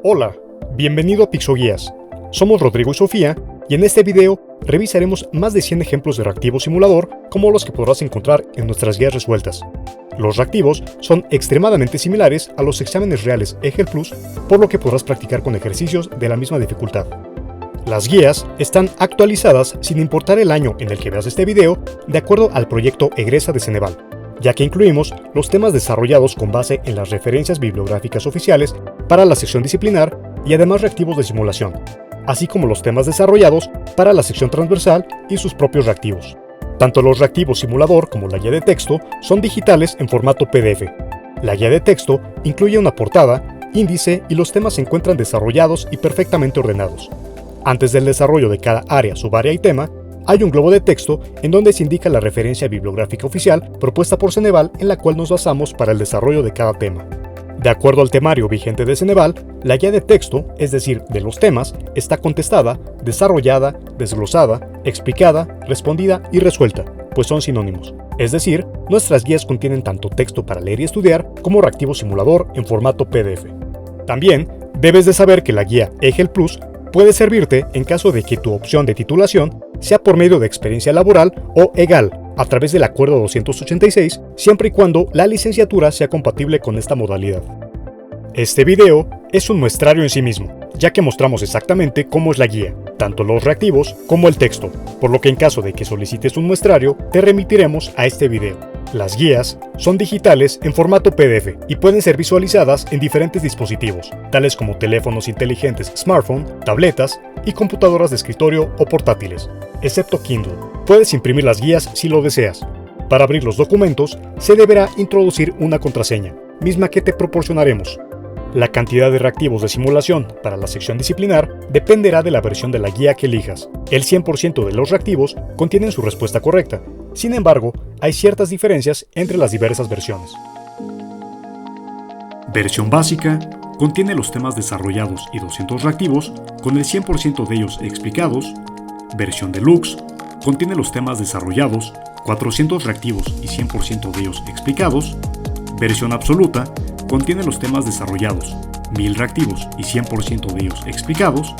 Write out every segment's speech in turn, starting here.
Hola, bienvenido a Pixoguías. Somos Rodrigo y Sofía y en este video revisaremos más de 100 ejemplos de reactivo simulador como los que podrás encontrar en nuestras guías resueltas. Los reactivos son extremadamente similares a los exámenes reales EGEL Plus, por lo que podrás practicar con ejercicios de la misma dificultad. Las guías están actualizadas sin importar el año en el que veas este video, de acuerdo al proyecto Egresa de Ceneval, ya que incluimos los temas desarrollados con base en las referencias bibliográficas oficiales para la sección disciplinar y además reactivos de simulación, así como los temas desarrollados para la sección transversal y sus propios reactivos. Tanto los reactivos simulador como la guía de texto son digitales en formato PDF. La guía de texto incluye una portada, índice y los temas se encuentran desarrollados y perfectamente ordenados. Antes del desarrollo de cada área, subárea y tema, hay un globo de texto en donde se indica la referencia bibliográfica oficial propuesta por Ceneval en la cual nos basamos para el desarrollo de cada tema. De acuerdo al temario vigente de Ceneval, la guía de texto, es decir, de los temas, está contestada, desarrollada, desglosada, explicada, respondida y resuelta, pues son sinónimos. Es decir, nuestras guías contienen tanto texto para leer y estudiar como reactivo simulador en formato PDF. También debes de saber que la guía EGEL Plus puede servirte en caso de que tu opción de titulación sea por medio de experiencia laboral o EGAL, a través del Acuerdo 286, siempre y cuando la licenciatura sea compatible con esta modalidad. Este video es un muestrario en sí mismo, ya que mostramos exactamente cómo es la guía, tanto los reactivos como el texto, por lo que en caso de que solicites un muestrario, te remitiremos a este video. Las guías son digitales en formato PDF y pueden ser visualizadas en diferentes dispositivos, tales como teléfonos inteligentes smartphone, tabletas y computadoras de escritorio o portátiles, excepto Kindle. Puedes imprimir las guías si lo deseas. Para abrir los documentos, se deberá introducir una contraseña, misma que te proporcionaremos. La cantidad de reactivos de simulación para la sección disciplinar dependerá de la versión de la guía que elijas. El 100% de los reactivos contienen su respuesta correcta. Sin embargo, hay ciertas diferencias entre las diversas versiones. Versión básica contiene los temas desarrollados y 200 reactivos, con el 100% de ellos explicados. Versión deluxe contiene los temas desarrollados, 400 reactivos y 100% de ellos explicados. Versión absoluta contiene los temas desarrollados, 1000 reactivos y 100% de ellos explicados.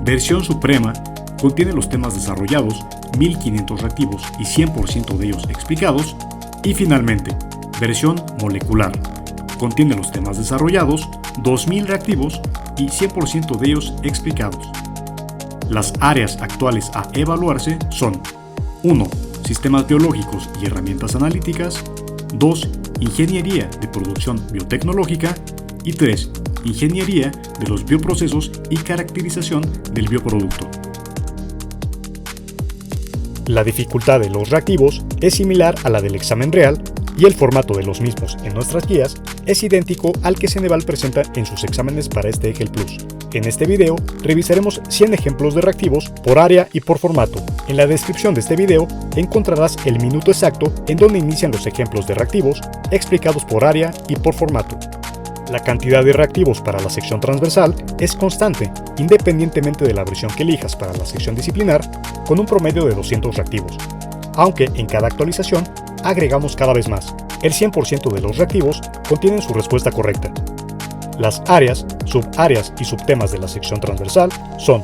Versión suprema contiene los temas desarrollados, 1500 reactivos y 100% de ellos explicados. Y finalmente, versión molecular contiene los temas desarrollados, 2000 reactivos y 100% de ellos explicados. Las áreas actuales a evaluarse son 1. Sistemas biológicos y herramientas analíticas. 2. Ingeniería de producción biotecnológica. Y 3. Ingeniería de los bioprocesos y caracterización del bioproducto. La dificultad de los reactivos es similar a la del examen real y el formato de los mismos en nuestras guías es idéntico al que Ceneval presenta en sus exámenes para este EGEL Plus. En este video revisaremos 100 ejemplos de reactivos por área y por formato. En la descripción de este video encontrarás el minuto exacto en donde inician los ejemplos de reactivos explicados por área y por formato. La cantidad de reactivos para la sección transversal es constante, independientemente de la versión que elijas para la sección disciplinar, con un promedio de 200 reactivos, aunque en cada actualización agregamos cada vez más. El 100% de los reactivos contienen su respuesta correcta. Las áreas, subáreas y subtemas de la sección transversal son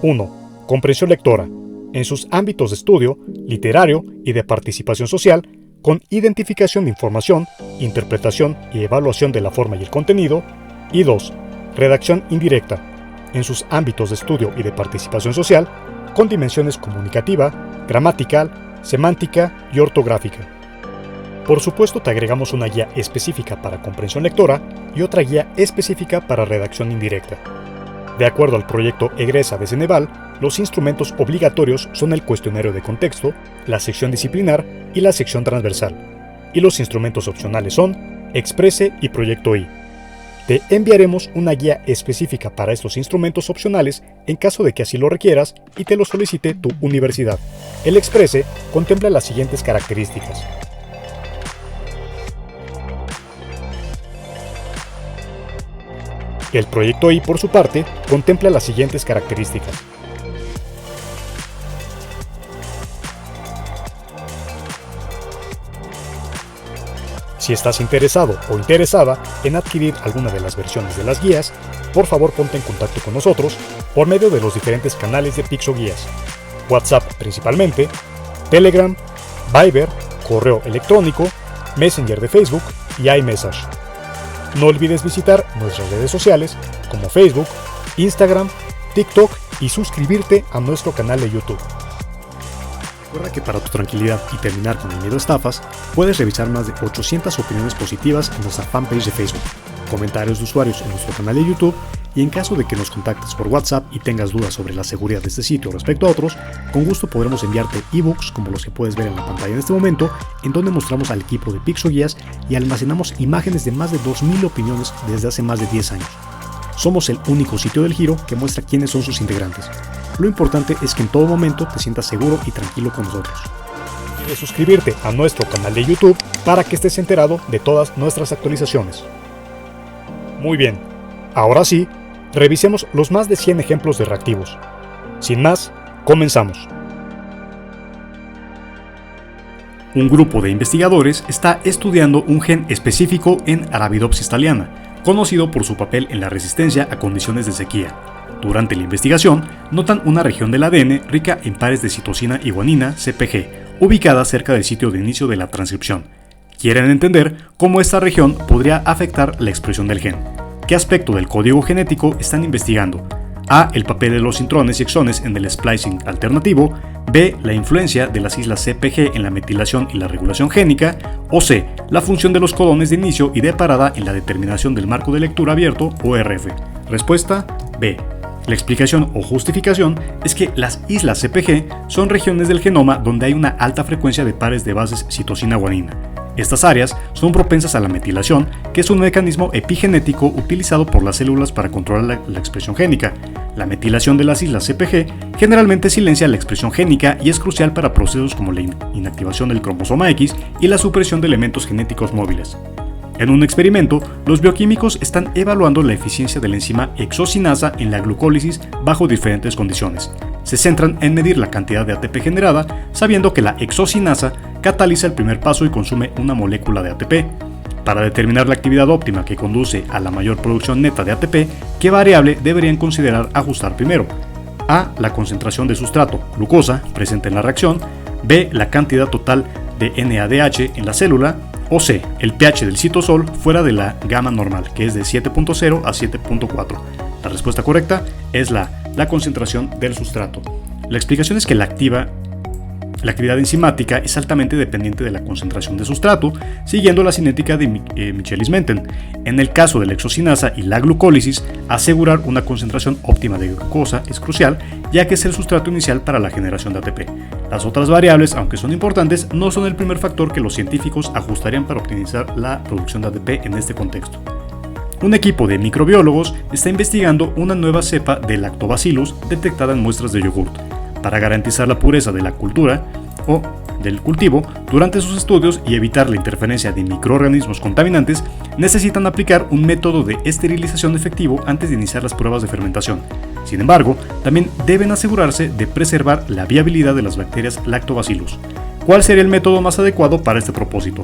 1. Comprensión lectora, en sus ámbitos de estudio, literario y de participación social, con identificación de información, interpretación y evaluación de la forma y el contenido. Y 2. Redacción indirecta, en sus ámbitos de estudio y de participación social, con dimensiones comunicativa, gramatical, semántica y ortográfica. Por supuesto, te agregamos una guía específica para comprensión lectora y otra guía específica para redacción indirecta. De acuerdo al proyecto Egresa de Ceneval, los instrumentos obligatorios son el cuestionario de contexto, la sección disciplinar y la sección transversal, y los instrumentos opcionales son Exprese y Proyecto I. Te enviaremos una guía específica para estos instrumentos opcionales en caso de que así lo requieras y te lo solicite tu universidad. El Exprese contempla las siguientes características. El Proyecto I, por su parte, contempla las siguientes características. Si estás interesado o interesada en adquirir alguna de las versiones de las guías, por favor ponte en contacto con nosotros por medio de los diferentes canales de PixoGuías, WhatsApp principalmente, Telegram, Viber, correo electrónico, Messenger de Facebook y iMessage. No olvides visitar nuestras redes sociales como Facebook, Instagram, TikTok y suscribirte a nuestro canal de YouTube. Recuerda que para tu tranquilidad y terminar con el miedo a estafas, puedes revisar más de 800 opiniones positivas en nuestra fanpage de Facebook, comentarios de usuarios en nuestro canal de YouTube y en caso de que nos contactes por WhatsApp y tengas dudas sobre la seguridad de este sitio respecto a otros, con gusto podremos enviarte ebooks como los que puedes ver en la pantalla en este momento, en donde mostramos al equipo de PixoGuías y almacenamos imágenes de más de 2000 opiniones desde hace más de 10 años. Somos el único sitio del Giro que muestra quiénes son sus integrantes. Lo importante es que en todo momento te sientas seguro y tranquilo con nosotros. Debes suscribirte a nuestro canal de YouTube para que estés enterado de todas nuestras actualizaciones. Muy bien, ahora sí, revisemos los más de 100 ejemplos de reactivos. Sin más, comenzamos. Un grupo de investigadores está estudiando un gen específico en Arabidopsis thaliana, conocido por su papel en la resistencia a condiciones de sequía. Durante la investigación, notan una región del ADN rica en pares de citosina y guanina, CpG, ubicada cerca del sitio de inicio de la transcripción. Quieren entender cómo esta región podría afectar la expresión del gen. ¿Qué aspecto del código genético están investigando? A. El papel de los intrones y exones en el splicing alternativo. B. La influencia de las islas CpG en la metilación y la regulación génica. O C. La función de los codones de inicio y de parada en la determinación del marco de lectura abierto o RF. Respuesta B. La explicación o justificación es que las islas CpG son regiones del genoma donde hay una alta frecuencia de pares de bases citosina-guanina. Estas áreas son propensas a la metilación, que es un mecanismo epigenético utilizado por las células para controlar la expresión génica. La metilación de las islas CpG generalmente silencia la expresión génica y es crucial para procesos como la inactivación del cromosoma X y la supresión de elementos genéticos móviles. En un experimento, los bioquímicos están evaluando la eficiencia de la enzima exocinasa en la glucólisis bajo diferentes condiciones. Se centran en medir la cantidad de ATP generada, sabiendo que la exocinasa cataliza el primer paso y consume una molécula de ATP. Para determinar la actividad óptima que conduce a la mayor producción neta de ATP, ¿qué variable deberían considerar ajustar primero? A. La concentración de sustrato, glucosa, presente en la reacción. B. La cantidad total de NADH en la célula. O C. El pH del citosol fuera de la gama normal, que es de 7.0 a 7.4. La respuesta correcta es la concentración del sustrato. La explicación es que la actividad enzimática es altamente dependiente de la concentración de sustrato, siguiendo la cinética de Michaelis-Menten. En el caso de la exocinasa y la glucólisis, asegurar una concentración óptima de glucosa es crucial, ya que es el sustrato inicial para la generación de ATP. Las otras variables, aunque son importantes, no son el primer factor que los científicos ajustarían para optimizar la producción de ATP en este contexto. Un equipo de microbiólogos está investigando una nueva cepa de Lactobacillus detectada en muestras de yogurt. Para garantizar la pureza de la cultura o del cultivo durante sus estudios y evitar la interferencia de microorganismos contaminantes, necesitan aplicar un método de esterilización efectivo antes de iniciar las pruebas de fermentación. Sin embargo, también deben asegurarse de preservar la viabilidad de las bacterias Lactobacillus. ¿Cuál sería el método más adecuado para este propósito?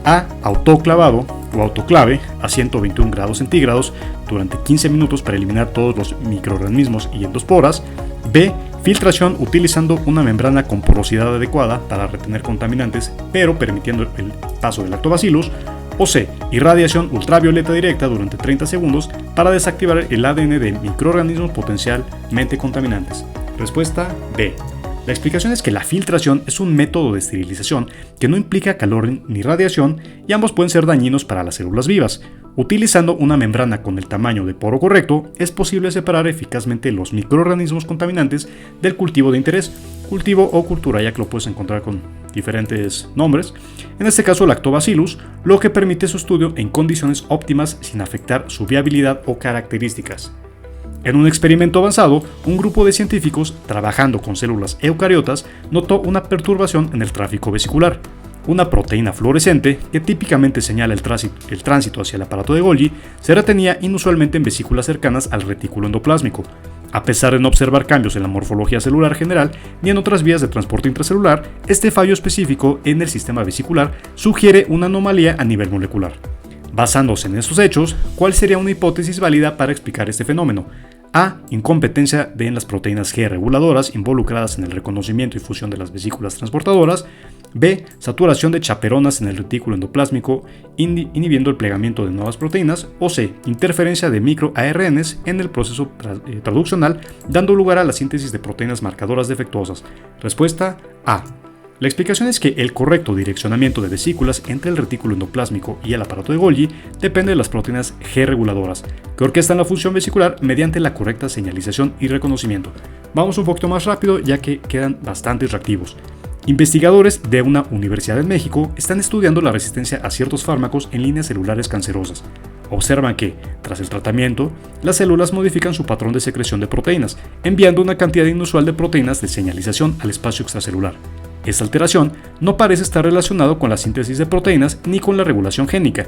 A. Autoclavado o autoclave a 121 grados centígrados durante 15 minutos para eliminar todos los microorganismos y endosporas. B. Filtración utilizando una membrana con porosidad adecuada para retener contaminantes, pero permitiendo el paso del lactobacillus. O C. Irradiación ultravioleta directa durante 30 segundos para desactivar el ADN de microorganismos potencialmente contaminantes. Respuesta B. La explicación es que la filtración es un método de esterilización que no implica calor ni radiación y ambos pueden ser dañinos para las células vivas. Utilizando una membrana con el tamaño de poro correcto, es posible separar eficazmente los microorganismos contaminantes del cultivo de interés, cultivo o cultura, ya que lo puedes encontrar con diferentes nombres, en este caso Lactobacillus, lo que permite su estudio en condiciones óptimas sin afectar su viabilidad o características. En un experimento avanzado, un grupo de científicos, trabajando con células eucariotas, notó una perturbación en el tráfico vesicular. Una proteína fluorescente, que típicamente señala el tránsito hacia el aparato de Golgi, se retenía inusualmente en vesículas cercanas al retículo endoplásmico. A pesar de no observar cambios en la morfología celular general ni en otras vías de transporte intracelular, este fallo específico en el sistema vesicular sugiere una anomalía a nivel molecular. Basándose en estos hechos, ¿cuál sería una hipótesis válida para explicar este fenómeno? A. Incompetencia en las proteínas G reguladoras involucradas en el reconocimiento y fusión de las vesículas transportadoras. B. Saturación de chaperonas en el retículo endoplásmico inhibiendo el plegamiento de nuevas proteínas. O C. Interferencia de microARNs en el proceso traduccional, dando lugar a la síntesis de proteínas marcadoras defectuosas. Respuesta A. La explicación es que el correcto direccionamiento de vesículas entre el retículo endoplásmico y el aparato de Golgi depende de las proteínas G reguladoras, que orquestan la función vesicular mediante la correcta señalización y reconocimiento. Vamos un poquito más rápido ya que quedan bastantes reactivos. Investigadores de una universidad en México están estudiando la resistencia a ciertos fármacos en líneas celulares cancerosas. Observan que, tras el tratamiento, las células modifican su patrón de secreción de proteínas, enviando una cantidad inusual de proteínas de señalización al espacio extracelular. Esta alteración no parece estar relacionada con la síntesis de proteínas ni con la regulación génica.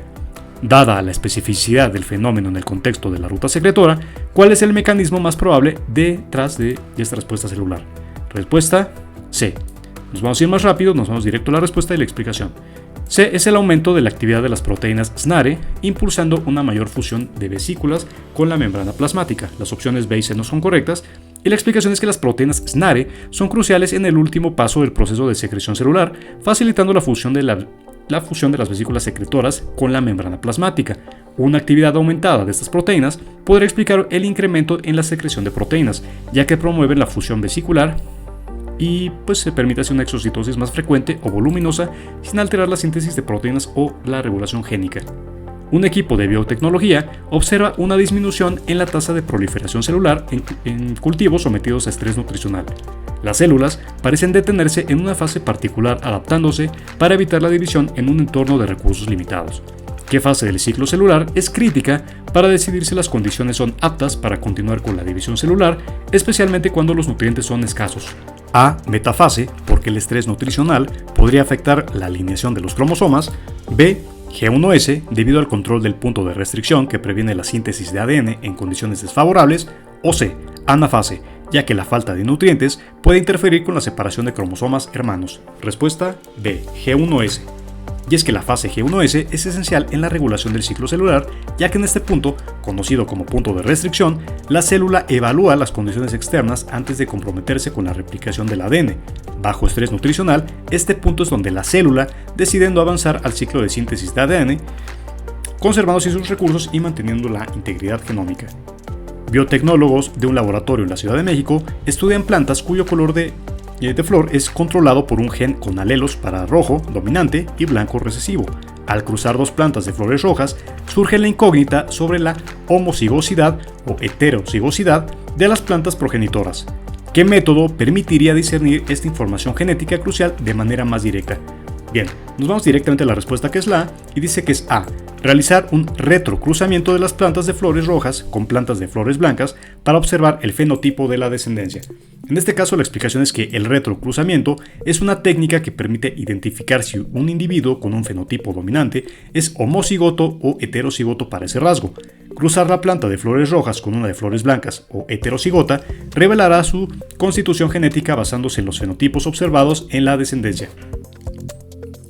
Dada la especificidad del fenómeno en el contexto de la ruta secretora, ¿cuál es el mecanismo más probable detrás de esta respuesta celular? Respuesta C. Nos vamos a ir más rápido, nos vamos directo a la respuesta y la explicación. C es el aumento de la actividad de las proteínas SNARE, impulsando una mayor fusión de vesículas con la membrana plasmática. Las opciones B y C no son correctas, y la explicación es que las proteínas SNARE son cruciales en el último paso del proceso de secreción celular, facilitando la fusión de las vesículas secretoras con la membrana plasmática. Una actividad aumentada de estas proteínas podría explicar el incremento en la secreción de proteínas, ya que promueven la fusión vesicular y se permite hacer una exocitosis más frecuente o voluminosa sin alterar la síntesis de proteínas o la regulación génica. Un equipo de biotecnología observa una disminución en la tasa de proliferación celular en cultivos sometidos a estrés nutricional. Las células parecen detenerse en una fase particular adaptándose para evitar la división en un entorno de recursos limitados. ¿Qué fase del ciclo celular es crítica para decidir si las condiciones son aptas para continuar con la división celular, especialmente cuando los nutrientes son escasos? A. Metafase, porque el estrés nutricional podría afectar la alineación de los cromosomas. B. G1S, debido al control del punto de restricción que previene la síntesis de ADN en condiciones desfavorables. O C. Anafase, ya que la falta de nutrientes puede interferir con la separación de cromosomas hermanos. Respuesta B. G1S. Y es que la fase G1S es esencial en la regulación del ciclo celular, ya que en este punto, conocido como punto de restricción, la célula evalúa las condiciones externas antes de comprometerse con la replicación del ADN. Bajo estrés nutricional, este punto es donde la célula decide no avanzar al ciclo de síntesis de ADN, conservando así sus recursos y manteniendo la integridad genómica. Biotecnólogos de un laboratorio en la Ciudad de México estudian plantas cuyo color de flor es controlado por un gen con alelos para rojo dominante y blanco recesivo. Al cruzar dos plantas de flores rojas, surge la incógnita sobre la homocigosidad o heterocigosidad de las plantas progenitoras. ¿Qué método permitiría discernir esta información genética crucial de manera más directa? Bien, nos vamos directamente a la respuesta, que es la A, y dice que es A. Realizar un retrocruzamiento de las plantas de flores rojas con plantas de flores blancas para observar el fenotipo de la descendencia. En este caso, la explicación es que el retrocruzamiento es una técnica que permite identificar si un individuo con un fenotipo dominante es homocigoto o heterocigoto para ese rasgo. Cruzar la planta de flores rojas con una de flores blancas o heterocigota revelará su constitución genética basándose en los fenotipos observados en la descendencia.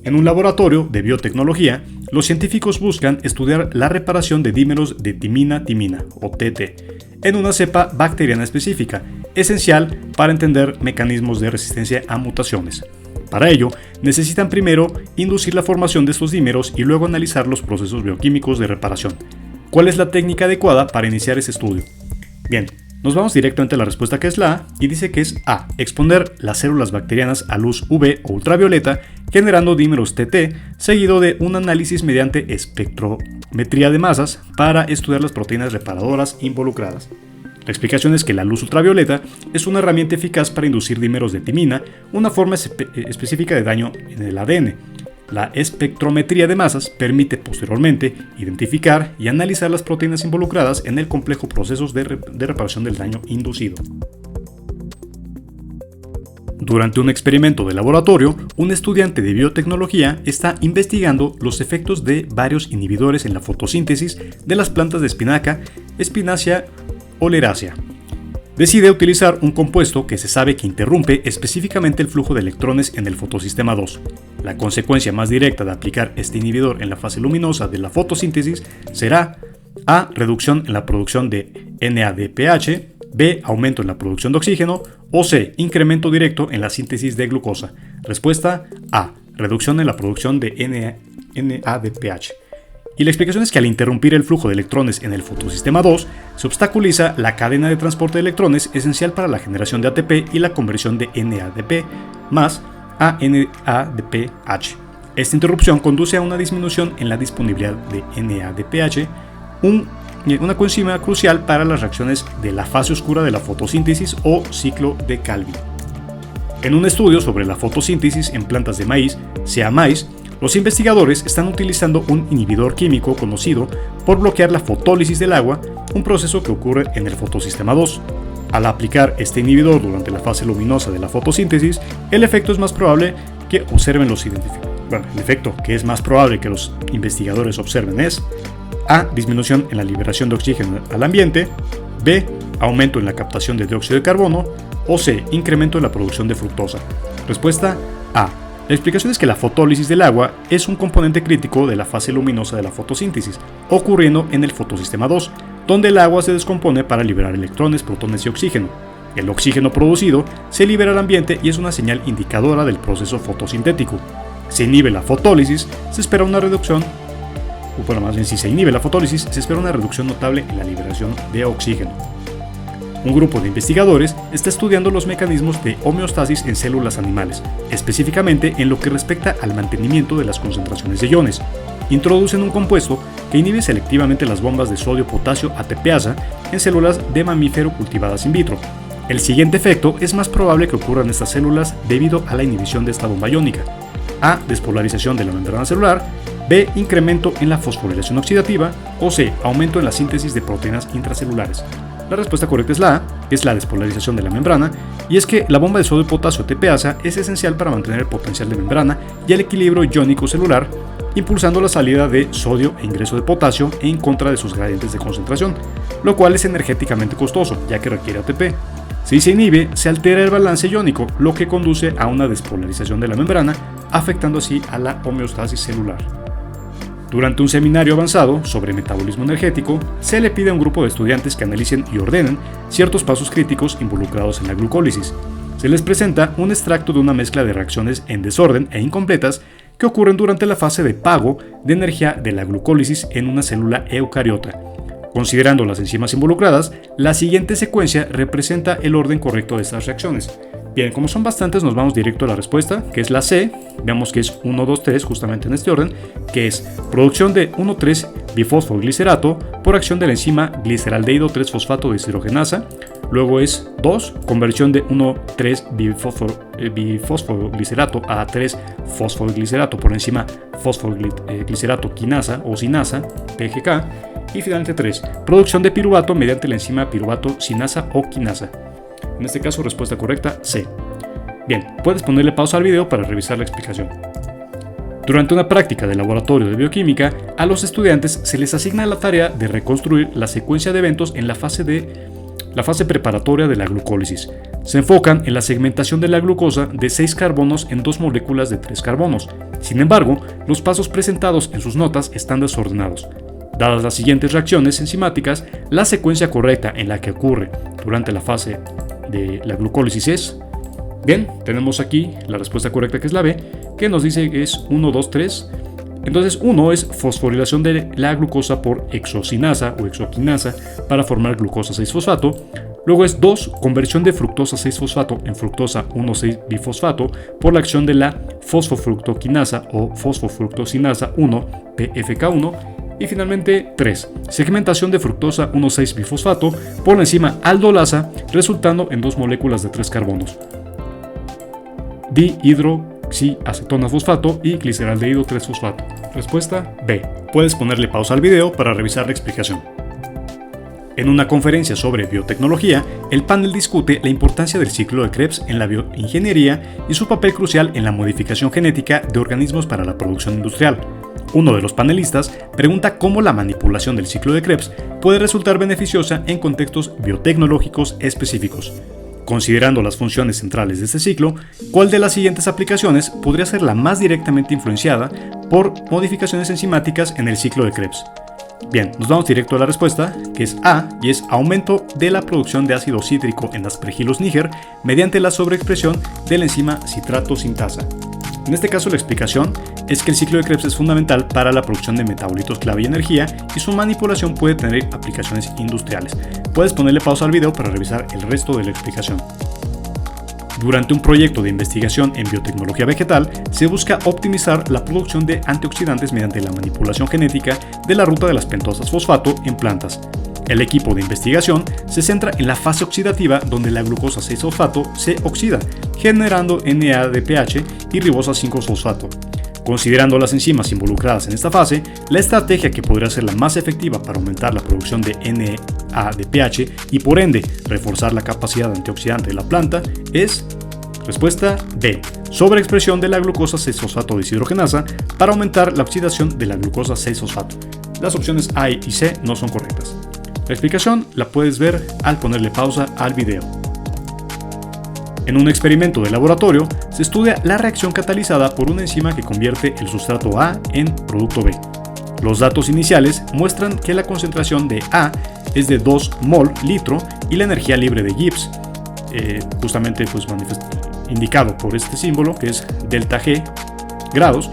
En un laboratorio de biotecnología, los científicos buscan estudiar la reparación de dímeros de timina-timina, o TT, en una cepa bacteriana específica, esencial para entender mecanismos de resistencia a mutaciones. Para ello, necesitan primero inducir la formación de estos dímeros y luego analizar los procesos bioquímicos de reparación. ¿Cuál es la técnica adecuada para iniciar ese estudio? Bien, nos vamos directamente a la respuesta, que es la A, y dice que es A. Exponer las células bacterianas a luz UV o ultravioleta generando dímeros TT, seguido de un análisis mediante espectrometría de masas para estudiar las proteínas reparadoras involucradas. La explicación es que la luz ultravioleta es una herramienta eficaz para inducir dímeros de timina, una forma específica de daño en el ADN. La espectrometría de masas permite posteriormente identificar y analizar las proteínas involucradas en el complejo proceso de reparación del daño inducido. Durante un experimento de laboratorio, un estudiante de biotecnología está investigando los efectos de varios inhibidores en la fotosíntesis de las plantas de espinaca, Spinacia oleracea. decide utilizar un compuesto que se sabe que interrumpe específicamente el flujo de electrones en el fotosistema 2. La consecuencia más directa de aplicar este inhibidor en la fase luminosa de la fotosíntesis será A. Reducción en la producción de NADPH, B. Aumento en la producción de oxígeno, o C. Incremento directo en la síntesis de glucosa. Respuesta A. Reducción en la producción de NADPH. Y la explicación es que al interrumpir el flujo de electrones en el fotosistema 2, se obstaculiza la cadena de transporte de electrones esencial para la generación de ATP y la conversión de NADP más a NADPH. Esta interrupción conduce a una disminución en la disponibilidad de NADPH, una coenzima crucial para las reacciones de la fase oscura de la fotosíntesis o ciclo de Calvin. En un estudio sobre la fotosíntesis en plantas de maíz, SEA-Mais, los investigadores están utilizando un inhibidor químico conocido por bloquear la fotólisis del agua, un proceso que ocurre en el fotosistema 2. Al aplicar este inhibidor durante la fase luminosa de la fotosíntesis, el efecto es más probable que observen los científicos. El efecto que es más probable que los investigadores observen es A. Disminución en la liberación de oxígeno al ambiente, B. Aumento en la captación de dióxido de carbono, o C. Incremento en la producción de fructosa. Respuesta A. La explicación es que la fotólisis del agua es un componente crítico de la fase luminosa de la fotosíntesis, ocurriendo en el fotosistema 2, donde el agua se descompone para liberar electrones, protones y oxígeno. El oxígeno producido se libera al ambiente y es una señal indicadora del proceso fotosintético. Se inhibe la fotólisis, se espera una reducción, si se inhibe la fotólisis, se espera una reducción notable en la liberación de oxígeno. Un grupo de investigadores está estudiando los mecanismos de homeostasis en células animales, específicamente en lo que respecta al mantenimiento de las concentraciones de iones. Introducen un compuesto que inhibe selectivamente las bombas de sodio-potasio ATPasa en células de mamífero cultivadas in vitro. El siguiente efecto es más probable que ocurra en estas células debido a la inhibición de esta bomba iónica: A. Despolarización de la membrana celular, B. Incremento en la fosforilación oxidativa, o C. Aumento en la síntesis de proteínas intracelulares. La respuesta correcta es la A, que es la despolarización de la membrana, y es que la bomba de sodio potasio ATPasa es esencial para mantener el potencial de membrana y el equilibrio iónico celular, impulsando la salida de sodio e ingreso de potasio en contra de sus gradientes de concentración, lo cual es energéticamente costoso, ya que requiere ATP. Si se inhibe, se altera el balance iónico, lo que conduce a una despolarización de la membrana, afectando así a la homeostasis celular. Durante un seminario avanzado sobre metabolismo energético, se le pide a un grupo de estudiantes que analicen y ordenen ciertos pasos críticos involucrados en la glucólisis. Se les presenta un extracto de una mezcla de reacciones en desorden e incompletas que ocurren durante la fase de pago de energía de la glucólisis en una célula eucariota. Considerando las enzimas involucradas, la siguiente secuencia representa el orden correcto de estas reacciones. Bien, como son bastantes, nos vamos directo a la respuesta, que es la C. Veamos que es 1, 2, 3, justamente en este orden, que es producción de 1,3-bifosfoglicerato por acción de la enzima gliceraldehído 3-fosfato deshidrogenasa. Luego es 2, conversión de 1,3-bifosfoglicerato a 3-fosfoglicerato por la enzima fosfoglicerato quinasa o sinasa, PGK. Y finalmente 3, producción de piruvato mediante la enzima piruvato sinasa o quinasa. En este caso, respuesta correcta, C. Bien, puedes ponerle pausa al video para revisar la explicación. Durante una práctica de laboratorio de bioquímica, a los estudiantes se les asigna la tarea de reconstruir la secuencia de eventos en la fase preparatoria de la glucólisis. Se enfocan en la segmentación de la glucosa de 6 carbonos en 2 moléculas de 3 carbonos. Sin embargo, los pasos presentados en sus notas están desordenados. Dadas las siguientes reacciones enzimáticas, la secuencia correcta en la que ocurre durante la fase de la glucólisis es... Bien, tenemos aquí la respuesta correcta, que es la B, que nos dice que es 1, 2, 3. Entonces 1 es fosforilación de la glucosa por exocinasa o exoquinasa para formar glucosa 6-fosfato. Luego es 2, conversión de fructosa 6-fosfato en fructosa 1,6-bifosfato por la acción de la fosfofructoquinasa o fosfofructosinasa 1, PFK1. Y finalmente 3, segmentación de fructosa 1,6-bifosfato por la enzima aldolasa, resultando en 2 moléculas de 3 carbonos: dihidroxiacetona-fosfato y gliceraldehído 3-fosfato. Respuesta B. Puedes ponerle pausa al video para revisar la explicación. En una conferencia sobre biotecnología, el panel discute la importancia del ciclo de Krebs en la bioingeniería y su papel crucial en la modificación genética de organismos para la producción industrial. Uno de los panelistas pregunta cómo la manipulación del ciclo de Krebs puede resultar beneficiosa en contextos biotecnológicos específicos. Considerando las funciones centrales de este ciclo, ¿cuál de las siguientes aplicaciones podría ser la más directamente influenciada por modificaciones enzimáticas en el ciclo de Krebs? Bien, nos vamos directo a la respuesta, que es A, y es aumento de la producción de ácido cítrico en Aspergillus niger mediante la sobreexpresión de la enzima citrato sintasa. En este caso, la explicación es que el ciclo de Krebs es fundamental para la producción de metabolitos clave y energía, y su manipulación puede tener aplicaciones industriales. Puedes ponerle pausa al video para revisar el resto de la explicación. Durante un proyecto de investigación en biotecnología vegetal, se busca optimizar la producción de antioxidantes mediante la manipulación genética de la ruta de las pentosas fosfato en plantas. El equipo de investigación se centra en la fase oxidativa, donde la glucosa 6-fosfato se oxida, generando NADPH y ribosa 5-fosfato. Considerando las enzimas involucradas en esta fase, la estrategia que podría ser la más efectiva para aumentar la producción de NADPH y por ende reforzar la capacidad antioxidante de la planta es respuesta B, sobreexpresión de la glucosa 6-fosfato deshidrogenasa para aumentar la oxidación de la glucosa 6-fosfato. Las opciones A y C no son correctas. La explicación la puedes ver al ponerle pausa al video. En un experimento de laboratorio, se estudia la reacción catalizada por una enzima que convierte el sustrato A en producto B. Los datos iniciales muestran que la concentración de A es de 2 mol litro y la energía libre de Gibbs, justamente indicado por este símbolo que es delta G grados,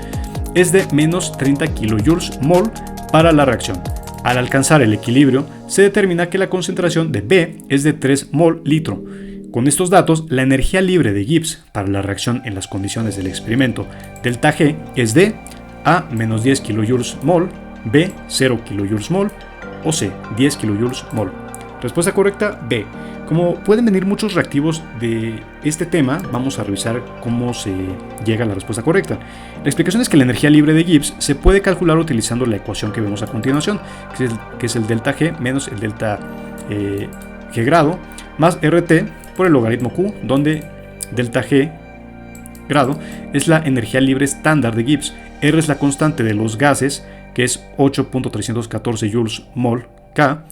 es de menos 30 kJ mol para la reacción. Al alcanzar el equilibrio, se determina que la concentración de B es de 3 mol litro. Con estos datos, la energía libre de Gibbs para la reacción en las condiciones del experimento delta G es de A menos 10 kJ mol, B 0 kJ mol o C 10 kJ mol. Respuesta correcta B. Como pueden venir muchos reactivos de este tema, vamos a revisar cómo se llega a la respuesta correcta. La explicación es que la energía libre de Gibbs se puede calcular utilizando la ecuación que vemos a continuación, que es el delta G menos el delta G grado más RT por el logaritmo Q, donde delta G grado es la energía libre estándar de Gibbs, R es la constante de los gases, que es 8.314 joules mol K,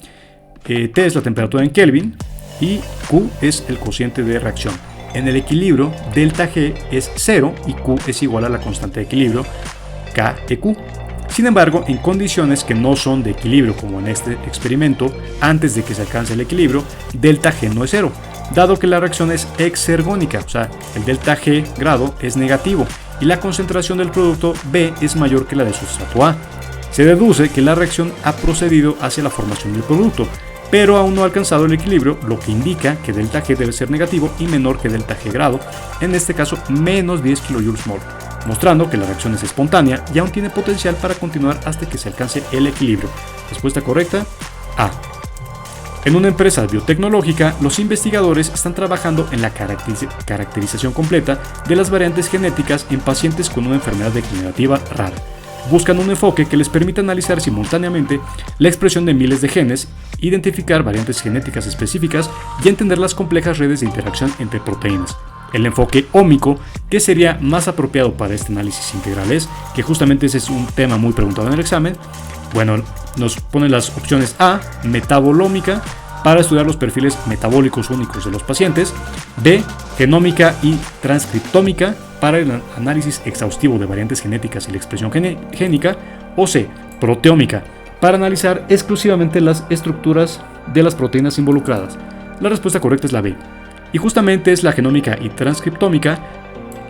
T es la temperatura en Kelvin y Q es el cociente de reacción. En el equilibrio, delta G es 0 y Q es igual a la constante de equilibrio KEQ. Sin embargo, en condiciones que no son de equilibrio, como en este experimento, antes de que se alcance el equilibrio, delta G no es 0, dado que la reacción es exergónica, o sea, el delta G grado es negativo y la concentración del producto B es mayor que la del sustrato A. Se deduce que la reacción ha procedido hacia la formación del producto, pero aún no ha alcanzado el equilibrio, lo que indica que delta G debe ser negativo y menor que delta G grado, en este caso menos 10 kJ mol, mostrando que la reacción es espontánea y aún tiene potencial para continuar hasta que se alcance el equilibrio. Respuesta correcta, A. En una empresa biotecnológica, los investigadores están trabajando en la caracterización completa de las variantes genéticas en pacientes con una enfermedad degenerativa rara. Buscan un enfoque que les permita analizar simultáneamente la expresión de miles de genes, identificar variantes genéticas específicas y entender las complejas redes de interacción entre proteínas. El enfoque ómico, que sería más apropiado para este análisis integral, es que justamente ese es un tema muy preguntado en el examen. Bueno, nos pone las opciones A, metabolómica, para estudiar los perfiles metabólicos únicos de los pacientes, B, genómica y transcriptómica, para el análisis exhaustivo de variantes genéticas y la expresión génica, o C, proteómica, para analizar exclusivamente las estructuras de las proteínas involucradas. La respuesta correcta es la B. Y justamente es la genómica y transcriptómica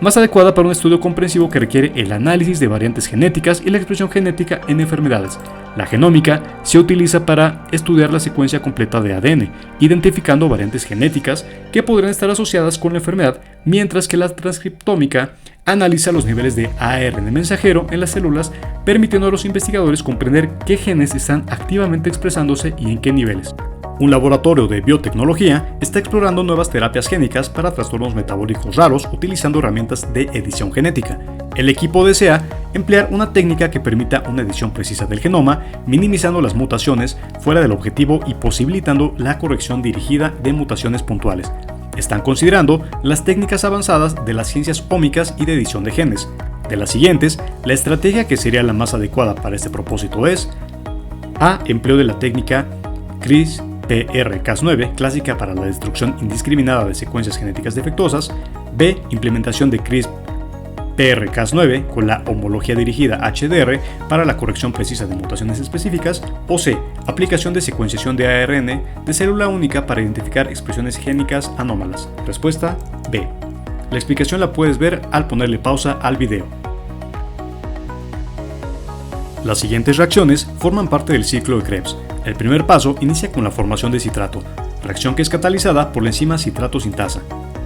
más adecuada para un estudio comprensivo que requiere el análisis de variantes genéticas y la expresión genética en enfermedades. La genómica se utiliza para estudiar la secuencia completa de ADN, identificando variantes genéticas que podrían estar asociadas con la enfermedad, mientras que la transcriptómica analiza los niveles de ARN mensajero en las células, permitiendo a los investigadores comprender qué genes están activamente expresándose y en qué niveles. Un laboratorio de biotecnología está explorando nuevas terapias génicas para trastornos metabólicos raros utilizando herramientas de edición genética. El equipo desea emplear una técnica que permita una edición precisa del genoma, minimizando las mutaciones fuera del objetivo y posibilitando la corrección dirigida de mutaciones puntuales. Están considerando las técnicas avanzadas de las ciencias ómicas y de edición de genes. De las siguientes, la estrategia que sería la más adecuada para este propósito es: A. Empleo de la técnica CRISPR-Cas9, clásica para la destrucción indiscriminada de secuencias genéticas defectuosas. B. Implementación de CRISPR-Cas9 con la homología dirigida HDR para la corrección precisa de mutaciones específicas. O C. Aplicación de secuenciación de ARN de célula única para identificar expresiones génicas anómalas. Respuesta B. La explicación la puedes ver al ponerle pausa al video. Las siguientes reacciones forman parte del ciclo de Krebs. El primer paso inicia con la formación de citrato, reacción que es catalizada por la enzima citrato sintasa.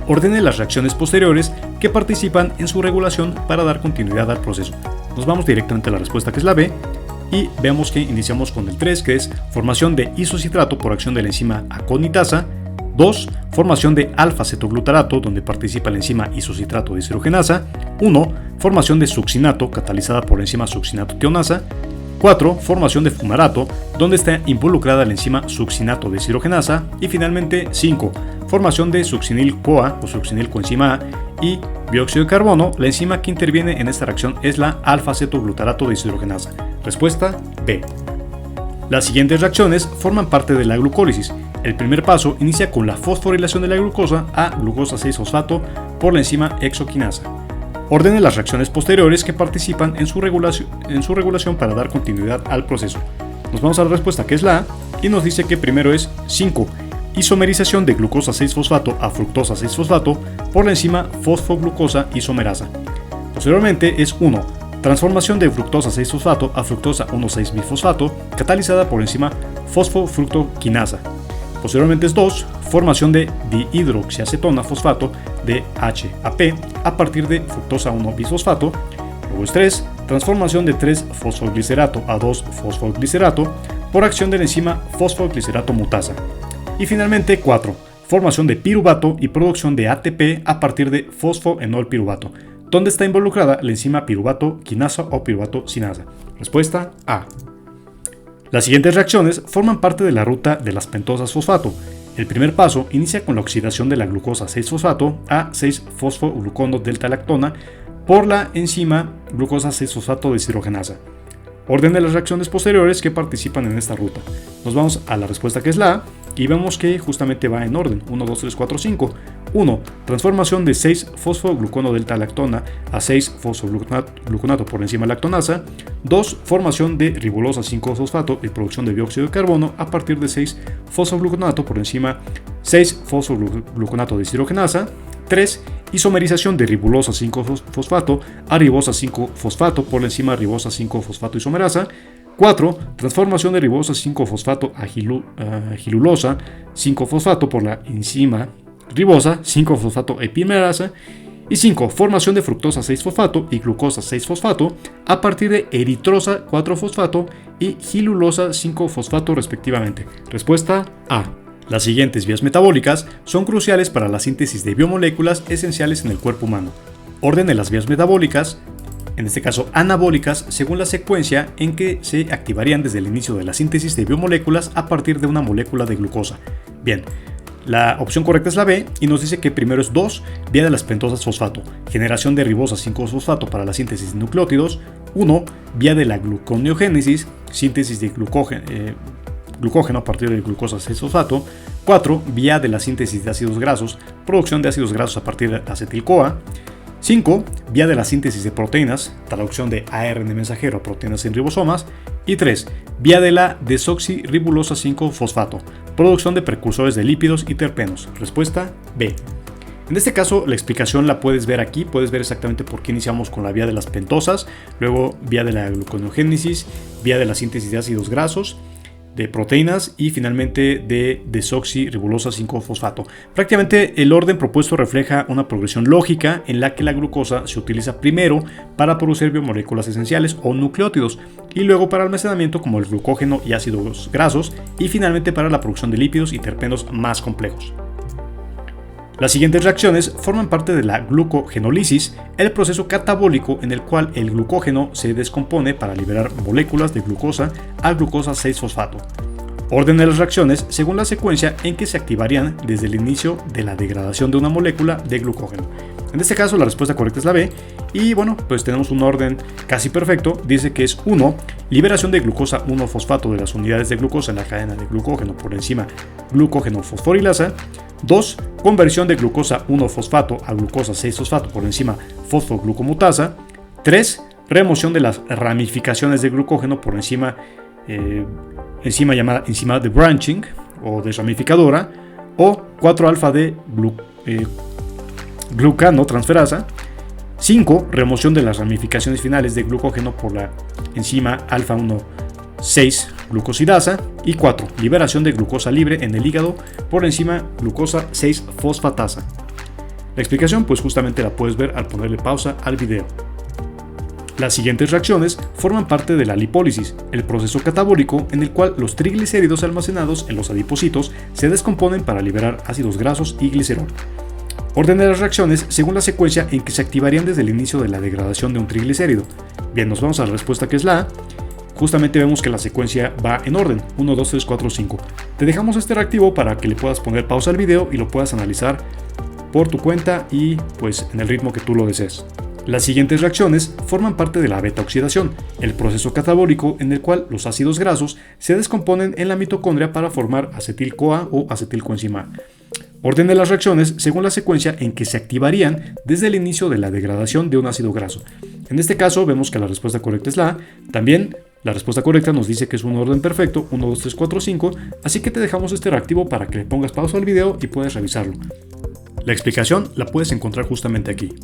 Ordene las reacciones posteriores que participan en su regulación para dar continuidad al proceso. Nos vamos directamente a la respuesta, que es la B, y veamos que iniciamos con el 3, que es formación de isocitrato por acción de la enzima aconitasa. 2. Formación de alfa-cetoglutarato, donde participa la enzima isocitrato deshidrogenasa. 1. Formación de succinato, catalizada por la enzima succinato-teonasa. 4. Formación de fumarato, donde está involucrada la enzima succinato deshidrogenasa. Y finalmente 5. Formación de succinil-CoA o succinil-coenzima A. Y dióxido de carbono, la enzima que interviene en esta reacción es la alfa-cetoglutarato deshidrogenasa. Respuesta B. Las siguientes reacciones forman parte de la glucólisis. El primer paso inicia con la fosforilación de la glucosa a glucosa 6-fosfato por la enzima hexoquinasa. Ordene las reacciones posteriores que participan en su regulación para dar continuidad al proceso. Nos vamos a la respuesta, que es la A, y nos dice que primero es 5. Isomerización de glucosa 6-fosfato a fructosa 6-fosfato por la enzima fosfoglucosa isomerasa. Posteriormente es 1. Transformación de fructosa 6-fosfato a fructosa 1,6-bisfosfato catalizada por la enzima fosfofructoquinasa. Posteriormente es 2. Formación de dihidroxiacetona fosfato de HAP a partir de fructosa 1-bisfosfato. Luego es 3. Transformación de 3-fosfoglicerato a 2-fosfoglicerato por acción de la enzima fosfoglicerato mutasa. Y finalmente 4. Formación de piruvato y producción de ATP a partir de fosfoenolpiruvato, donde está involucrada la enzima piruvato quinasa o piruvato sinasa. Respuesta A. Las siguientes reacciones forman parte de la ruta de las pentosas fosfato. El primer paso inicia con la oxidación de la glucosa 6-fosfato a 6-fosfoglucono-delta-lactona por la enzima glucosa 6-fosfato deshidrogenasa. Orden de las reacciones posteriores que participan en esta ruta. Nos vamos a la respuesta, que es la A, y vemos que justamente va en orden: 1, 2, 3, 4, 5. 1. Transformación de 6-fosfoglucono-delta-lactona a 6-fosfogluconato por la enzima lactonasa. 2. Formación de ribolosa 5-fosfato y producción de dióxido de carbono a partir de 6-fosfogluconato por la enzima 6-fosfogluconato deshidrogenasa. 3. Isomerización de ribolosa 5-fosfato a ribosa 5-fosfato por la enzima ribosa 5-fosfato isomerasa. 4. Transformación de ribosa 5-fosfato a gilulosa 5-fosfato por la enzima ribosa 5-fosfato epimerasa. Y 5. Formación de fructosa 6-fosfato y glucosa 6-fosfato a partir de eritrosa 4-fosfato y gilulosa 5-fosfato respectivamente. Respuesta A. Las siguientes vías metabólicas son cruciales para la síntesis de biomoléculas esenciales en el cuerpo humano. Orden de las vías metabólicas, en este caso anabólicas, según la secuencia en que se activarían desde el inicio de la síntesis de biomoléculas a partir de una molécula de glucosa. Bien, la opción correcta es la B, y nos dice que primero es 2, vía de las pentosas fosfato, generación de ribosa 5-fosfato para la síntesis de nucleótidos. 1. Vía de la gluconeogénesis, síntesis de glucógeno a partir de glucosa 6-fosfato. 4. Vía de la síntesis de ácidos grasos, producción de ácidos grasos a partir de acetil-CoA. 5. Vía de la síntesis de proteínas, traducción de ARN mensajero a proteínas en ribosomas. Y 3. Vía de la desoxirribosa 5-fosfato, producción de precursores de lípidos y terpenos. Respuesta B. En este caso, la explicación la puedes ver aquí, puedes ver exactamente por qué iniciamos con la vía de las pentosas, luego vía de la gluconeogénesis, vía de la síntesis de ácidos grasos, de proteínas y finalmente de desoxirribosa 5-fosfato. Prácticamente el orden propuesto refleja una progresión lógica en la que la glucosa se utiliza primero para producir biomoléculas esenciales o nucleótidos, y luego para almacenamiento como el glucógeno y ácidos grasos, y finalmente para la producción de lípidos y terpenos más complejos. Las siguientes reacciones forman parte de la glucogenólisis, el proceso catabólico en el cual el glucógeno se descompone para liberar moléculas de glucosa a glucosa 6-fosfato. Orden de las reacciones según la secuencia en que se activarían desde el inicio de la degradación de una molécula de glucógeno. En este caso la respuesta correcta es la B. Y bueno, pues tenemos un orden casi perfecto. Dice que es 1. Liberación de glucosa 1-fosfato de las unidades de glucosa en la cadena de glucógeno por enzima glucógeno-fosforilasa. 2. Conversión de glucosa 1-fosfato a glucosa 6-fosfato por enzima fosfoglucomutasa. 3. Remoción de las ramificaciones de glucógeno por enzima llamada enzima de branching o desramificadora. O 4-alfa de glucanotransferasa. 5. Remoción de las ramificaciones finales de glucógeno por la enzima alfa-1,6-glucosidasa. Y 4. Liberación de glucosa libre en el hígado por la enzima glucosa 6-fosfatasa. La explicación pues justamente la puedes ver al ponerle pausa al video. Las siguientes reacciones forman parte de la lipólisis, el proceso catabólico en el cual los triglicéridos almacenados en los adipocitos se descomponen para liberar ácidos grasos y glicerol. Orden de las reacciones según la secuencia en que se activarían desde el inicio de la degradación de un triglicérido. Bien, nos vamos a la respuesta que es la A. Justamente vemos que la secuencia va en orden, 1, 2, 3, 4, 5. Te dejamos este reactivo para que le puedas poner pausa al video y lo puedas analizar por tu cuenta y pues en el ritmo que tú lo desees. Las siguientes reacciones forman parte de la beta-oxidación, el proceso catabólico en el cual los ácidos grasos se descomponen en la mitocondria para formar acetil-CoA o acetilcoenzima A. Orden de las reacciones según la secuencia en que se activarían desde el inicio de la degradación de un ácido graso. En este caso vemos que la respuesta correcta es la A. También la respuesta correcta nos dice que es un orden perfecto, 1, 2, 3, 4, 5, así que te dejamos este reactivo para que le pongas pausa al video y puedas revisarlo. La explicación la puedes encontrar justamente aquí.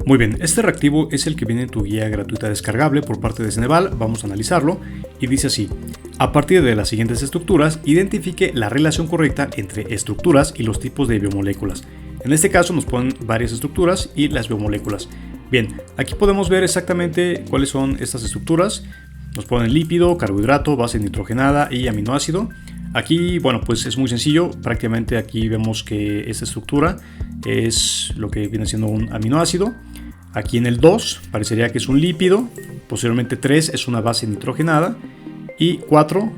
Muy bien, este reactivo es el que viene en tu guía gratuita descargable por parte de Ceneval. Vamos a analizarlo y dice así: a partir de las siguientes estructuras, identifique la relación correcta entre estructuras y los tipos de biomoléculas. En este caso nos ponen varias estructuras y las biomoléculas. Bien, aquí podemos ver exactamente cuáles son estas estructuras. Nos ponen lípido, carbohidrato, base nitrogenada y aminoácido. Aquí, bueno, pues es muy sencillo. Prácticamente aquí vemos que esta estructura es lo que viene siendo un aminoácido. Aquí en el 2 parecería que es un lípido. Posteriormente 3 es una base nitrogenada. Y 4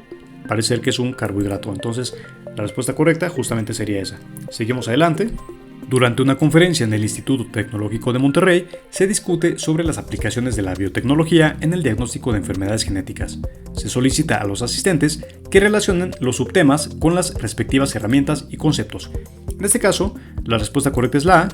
parece ser que es un carbohidrato. Entonces la respuesta correcta justamente sería esa. Seguimos adelante. Durante una conferencia en el Instituto Tecnológico de Monterrey se discute sobre las aplicaciones de la biotecnología en el diagnóstico de enfermedades genéticas. Se solicita a los asistentes que relacionen los subtemas con las respectivas herramientas y conceptos. En este caso, la respuesta correcta es la A.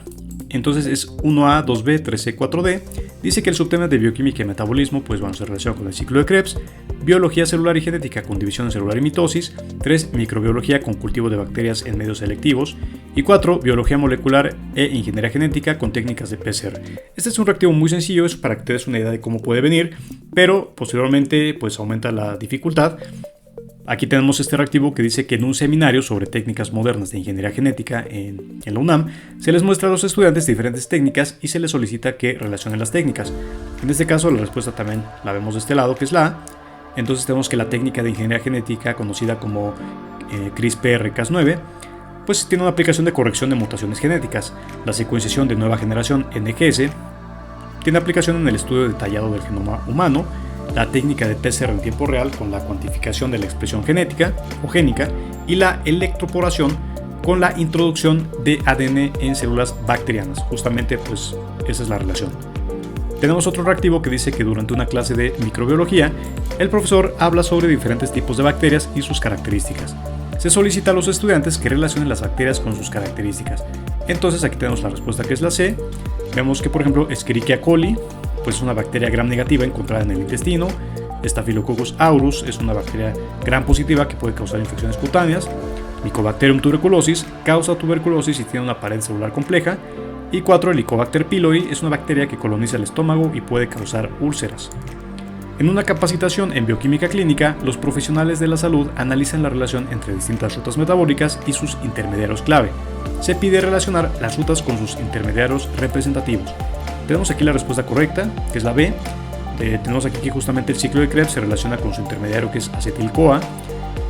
Entonces es 1A, 2B, 3C, 4D. Dice que el subtema de bioquímica y metabolismo pues bueno, se relaciona con el ciclo de Krebs, biología celular y genética con división celular y mitosis, 3. Microbiología con cultivo de bacterias en medios selectivos y 4. Biología molecular e ingeniería genética con técnicas de PCR. Este es un reactivo muy sencillo, es para que te des una idea de cómo puede venir, pero posteriormente pues aumenta la dificultad. Aquí tenemos este reactivo que dice que en un seminario sobre técnicas modernas de ingeniería genética en la UNAM se les muestra a los estudiantes diferentes técnicas y se les solicita que relacionen las técnicas. En este caso la respuesta también la vemos de este lado, que es la A. Entonces tenemos que la técnica de ingeniería genética conocida como CRISPR-Cas9 pues tiene una aplicación de corrección de mutaciones genéticas. La secuenciación de nueva generación NGS tiene aplicación en el estudio detallado del genoma humano. La técnica de PCR en tiempo real con la cuantificación de la expresión genética o génica y la electroporación con la introducción de ADN en células bacterianas. Justamente pues esa es la relación. Tenemos otro reactivo que dice que durante una clase de microbiología el profesor habla sobre diferentes tipos de bacterias y sus características. Se solicita a los estudiantes que relacionen las bacterias con sus características. Entonces aquí tenemos la respuesta que es la C. Vemos que por ejemplo Escherichia coli pues es una bacteria gram negativa encontrada en el intestino. Staphylococcus aureus es una bacteria gram positiva que puede causar infecciones cutáneas. Mycobacterium tuberculosis causa tuberculosis y tiene una pared celular compleja. Y 4. Helicobacter pylori es una bacteria que coloniza el estómago y puede causar úlceras. En una capacitación en bioquímica clínica, los profesionales de la salud analizan la relación entre distintas rutas metabólicas y sus intermediarios clave. Se pide relacionar las rutas con sus intermediarios representativos. Tenemos aquí la respuesta correcta, que es la B. Tenemos aquí que justamente el ciclo de Krebs se relaciona con su intermediario, que es acetil-CoA,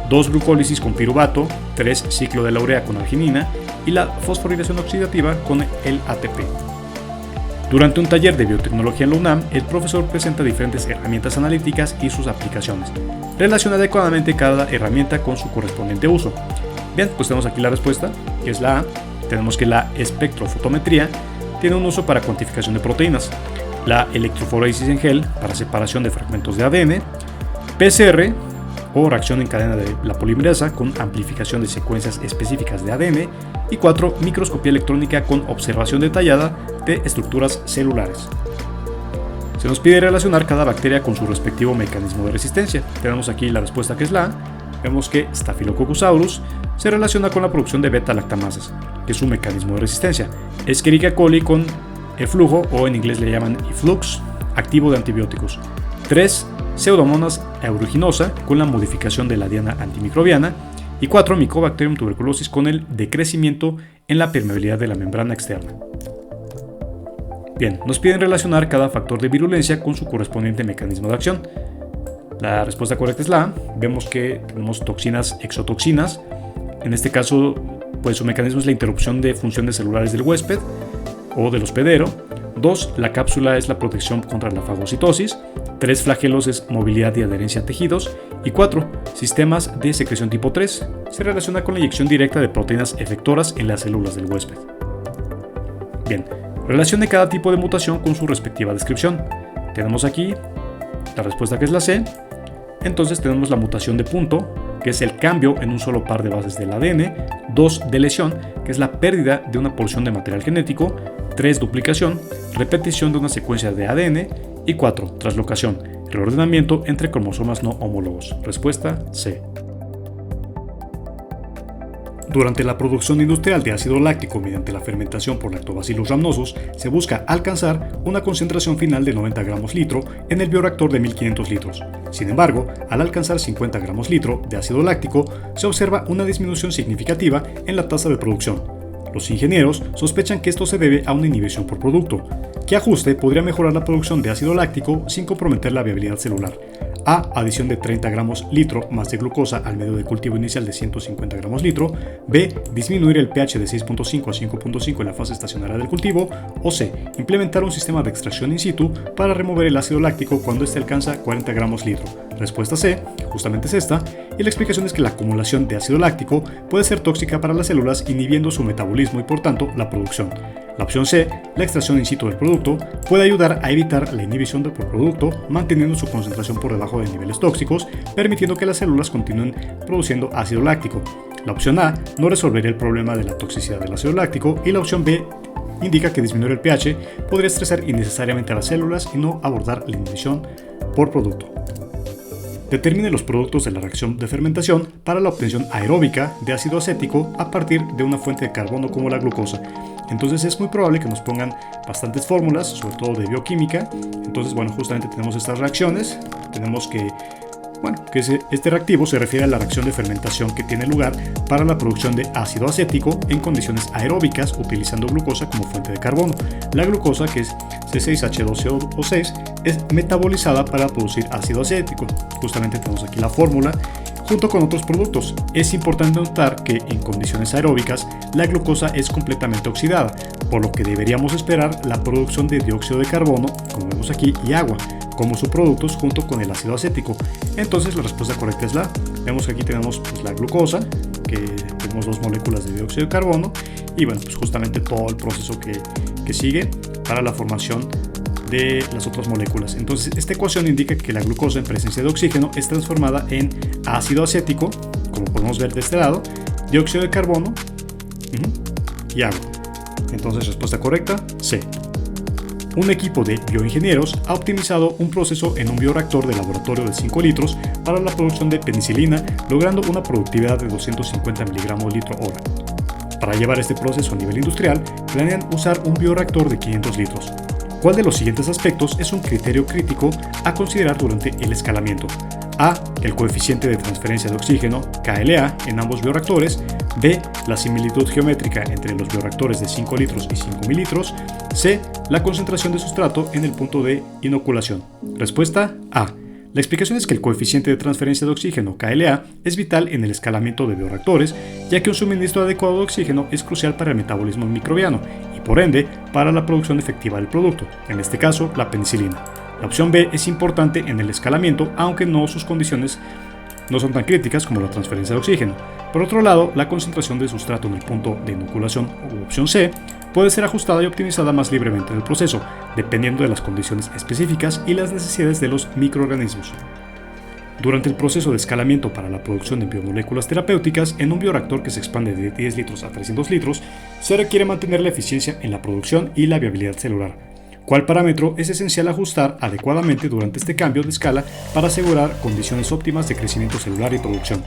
2 glucólisis con piruvato, 3 ciclo de la urea con arginina y la fosforilación oxidativa con el ATP. Durante un taller de biotecnología en la UNAM, el profesor presenta diferentes herramientas analíticas y sus aplicaciones. Relaciona adecuadamente cada herramienta con su correspondiente uso. Bien, pues tenemos aquí la respuesta, que es la A. tenemos que la espectrofotometría tiene un uso para cuantificación de proteínas, la electroforesis en gel para separación de fragmentos de ADN, PCR o reacción en cadena de la polimerasa con amplificación de secuencias específicas de ADN, y 4. Microscopía electrónica con observación detallada de estructuras celulares. Se nos pide relacionar cada bacteria con su respectivo mecanismo de resistencia. Tenemos aquí la respuesta, que es la A. Vemos que Staphylococcus aureus se relaciona con la producción de beta-lactamasas, que es su mecanismo de resistencia. Escherichia coli con eflujo, o en inglés le llaman efflux, activo de antibióticos. 3. Pseudomonas aeruginosa con la modificación de la diana antimicrobiana. Y 4. Mycobacterium tuberculosis con el decrecimiento en la permeabilidad de la membrana externa. Bien, nos piden relacionar cada factor de virulencia con su correspondiente mecanismo de acción. La respuesta correcta es la A. Vemos que tenemos toxinas exotoxinas. En este caso, pues su mecanismo es la interrupción de funciones celulares del huésped o del hospedero. 2. La cápsula es la protección contra la fagocitosis. 3. Flagelos es movilidad y adherencia a tejidos. Y 4. Sistemas de secreción tipo 3. Se relaciona con la inyección directa de proteínas efectoras en las células del huésped. Bien, relacione cada tipo de mutación con su respectiva descripción. Tenemos aquí la respuesta, que es la C. Entonces tenemos la mutación de punto, que es el cambio en un solo par de bases del ADN. 2. De lesión, que es la pérdida de una porción de material genético. 3. Duplicación, repetición de una secuencia de ADN. Y 4. Traslocación, reordenamiento entre cromosomas no homólogos. Respuesta C. Durante la producción industrial de ácido láctico mediante la fermentación por Lactobacillus rhamnosus, se busca alcanzar una concentración final de 90 gramos litro en el bioreactor de 1500 litros. Sin embargo, al alcanzar 50 gramos litro de ácido láctico, se observa una disminución significativa en la tasa de producción. Los ingenieros sospechan que esto se debe a una inhibición por producto. ¿Qué ajuste podría mejorar la producción de ácido láctico sin comprometer la viabilidad celular? A. Adición de 30 gramos litro más de glucosa al medio de cultivo inicial de 150 gramos litro. B. Disminuir el pH de 6.5 a 5.5 en la fase estacionaria del cultivo. O C. Implementar un sistema de extracción in situ para remover el ácido láctico cuando este alcanza 40 gramos litro. Respuesta C, que justamente es esta, y la explicación es que la acumulación de ácido láctico puede ser tóxica para las células, inhibiendo su metabolismo y por tanto la producción. La opción C, la extracción in situ del producto, puede ayudar a evitar la inhibición del producto, manteniendo su concentración por debajo de niveles tóxicos, permitiendo que las células continúen produciendo ácido láctico. La opción A no resolvería el problema de la toxicidad del ácido láctico, y la opción B indica que disminuir el pH podría estresar innecesariamente a las células y no abordar la inhibición por producto. Determine los productos de la reacción de fermentación para la obtención aeróbica de ácido acético a partir de una fuente de carbono como la glucosa. Entonces es muy probable que nos pongan bastantes fórmulas, sobre todo de bioquímica. Entonces, bueno, justamente tenemos estas reacciones. Tenemos que este reactivo se refiere a la reacción de fermentación que tiene lugar para la producción de ácido acético en condiciones aeróbicas utilizando glucosa como fuente de carbono. La glucosa, que es C6H12O6, es metabolizada para producir ácido acético. Justamente tenemos aquí la fórmula junto con otros productos. Es importante notar que en condiciones aeróbicas la glucosa es completamente oxidada, por lo que deberíamos esperar la producción de dióxido de carbono, como vemos aquí, y agua como subproductos junto con el ácido acético. Entonces la respuesta correcta es la A. Vemos que aquí tenemos la glucosa, que tenemos 2 moléculas de dióxido de carbono, y bueno, pues justamente todo el proceso que sigue para la formación de las otras moléculas. Entonces esta ecuación indica que la glucosa en presencia de oxígeno es transformada en ácido acético, como podemos ver de este lado, dióxido de carbono y agua. Entonces respuesta correcta, C. Un equipo de bioingenieros ha optimizado un proceso en un bioreactor de laboratorio de 5 litros para la producción de penicilina, logrando una productividad de 250 miligramos litro hora. Para llevar este proceso a nivel industrial, planean usar un bioreactor de 500 litros. ¿Cuál de los siguientes aspectos es un criterio crítico a considerar durante el escalamiento? A. El coeficiente de transferencia de oxígeno, KLA, en ambos bioreactores. B. La similitud geométrica entre los bioreactores de 5 litros y 5 mililitros. C. La concentración de sustrato en el punto de inoculación. Respuesta A. La explicación es que el coeficiente de transferencia de oxígeno, KLA, es vital en el escalamiento de bioreactores, ya que un suministro adecuado de oxígeno es crucial para el metabolismo microbiano y, por ende, para la producción efectiva del producto, en este caso, la penicilina. La opción B es importante en el escalamiento, aunque no sus condiciones no son tan críticas como la transferencia de oxígeno. Por otro lado, la concentración de sustrato en el punto de inoculación u opción C puede ser ajustada y optimizada más libremente en el proceso, dependiendo de las condiciones específicas y las necesidades de los microorganismos. Durante el proceso de escalamiento para la producción de biomoléculas terapéuticas en un bioreactor que se expande de 10 litros a 300 litros, se requiere mantener la eficiencia en la producción y la viabilidad celular, cual parámetro es esencial ajustar adecuadamente durante este cambio de escala para asegurar condiciones óptimas de crecimiento celular y producción.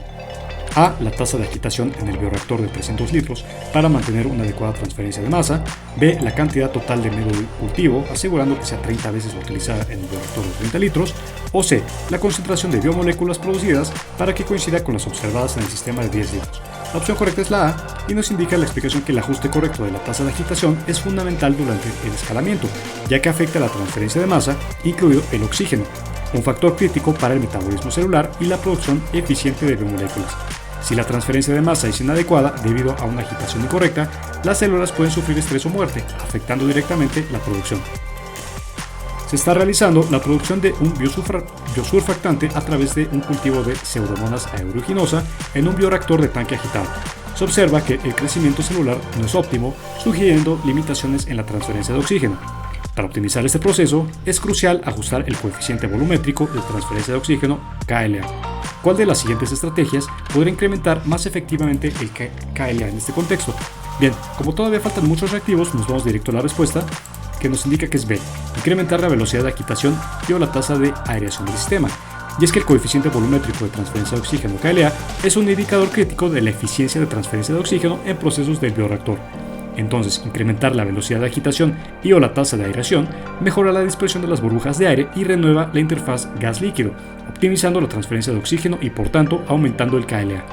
A. La tasa de agitación en el bioreactor de 300 litros para mantener una adecuada transferencia de masa. B. La cantidad total de medio cultivo, asegurando que sea 30 veces la utilizada en el bioreactor de 30 litros. O C. La concentración de biomoléculas producidas para que coincida con las observadas en el sistema de 10 litros. La opción correcta es la A y nos indica la explicación que el ajuste correcto de la tasa de agitación es fundamental durante el escalamiento, ya que afecta la transferencia de masa, incluido el oxígeno, un factor crítico para el metabolismo celular y la producción eficiente de biomoléculas. Si la transferencia de masa es inadecuada debido a una agitación incorrecta, las células pueden sufrir estrés o muerte, afectando directamente la producción. Se está realizando la producción de un biosurfactante a través de un cultivo de Pseudomonas aeruginosa en un bioreactor de tanque agitado. Se observa que el crecimiento celular no es óptimo, sugiriendo limitaciones en la transferencia de oxígeno. Para optimizar este proceso, es crucial ajustar el coeficiente volumétrico de transferencia de oxígeno, KLA. ¿Cuál de las siguientes estrategias podría incrementar más efectivamente el KLA en este contexto? Bien, como todavía faltan muchos reactivos, nos vamos directo a la respuesta, que nos indica que es B, incrementar la velocidad de agitación y o la tasa de aireación del sistema. Y es que el coeficiente volumétrico de transferencia de oxígeno, KLA, es un indicador crítico de la eficiencia de transferencia de oxígeno en procesos del bioreactor. Entonces, incrementar la velocidad de agitación y o la tasa de aireación mejora la dispersión de las burbujas de aire y renueva la interfaz gas-líquido, optimizando la transferencia de oxígeno y por tanto aumentando el KLA.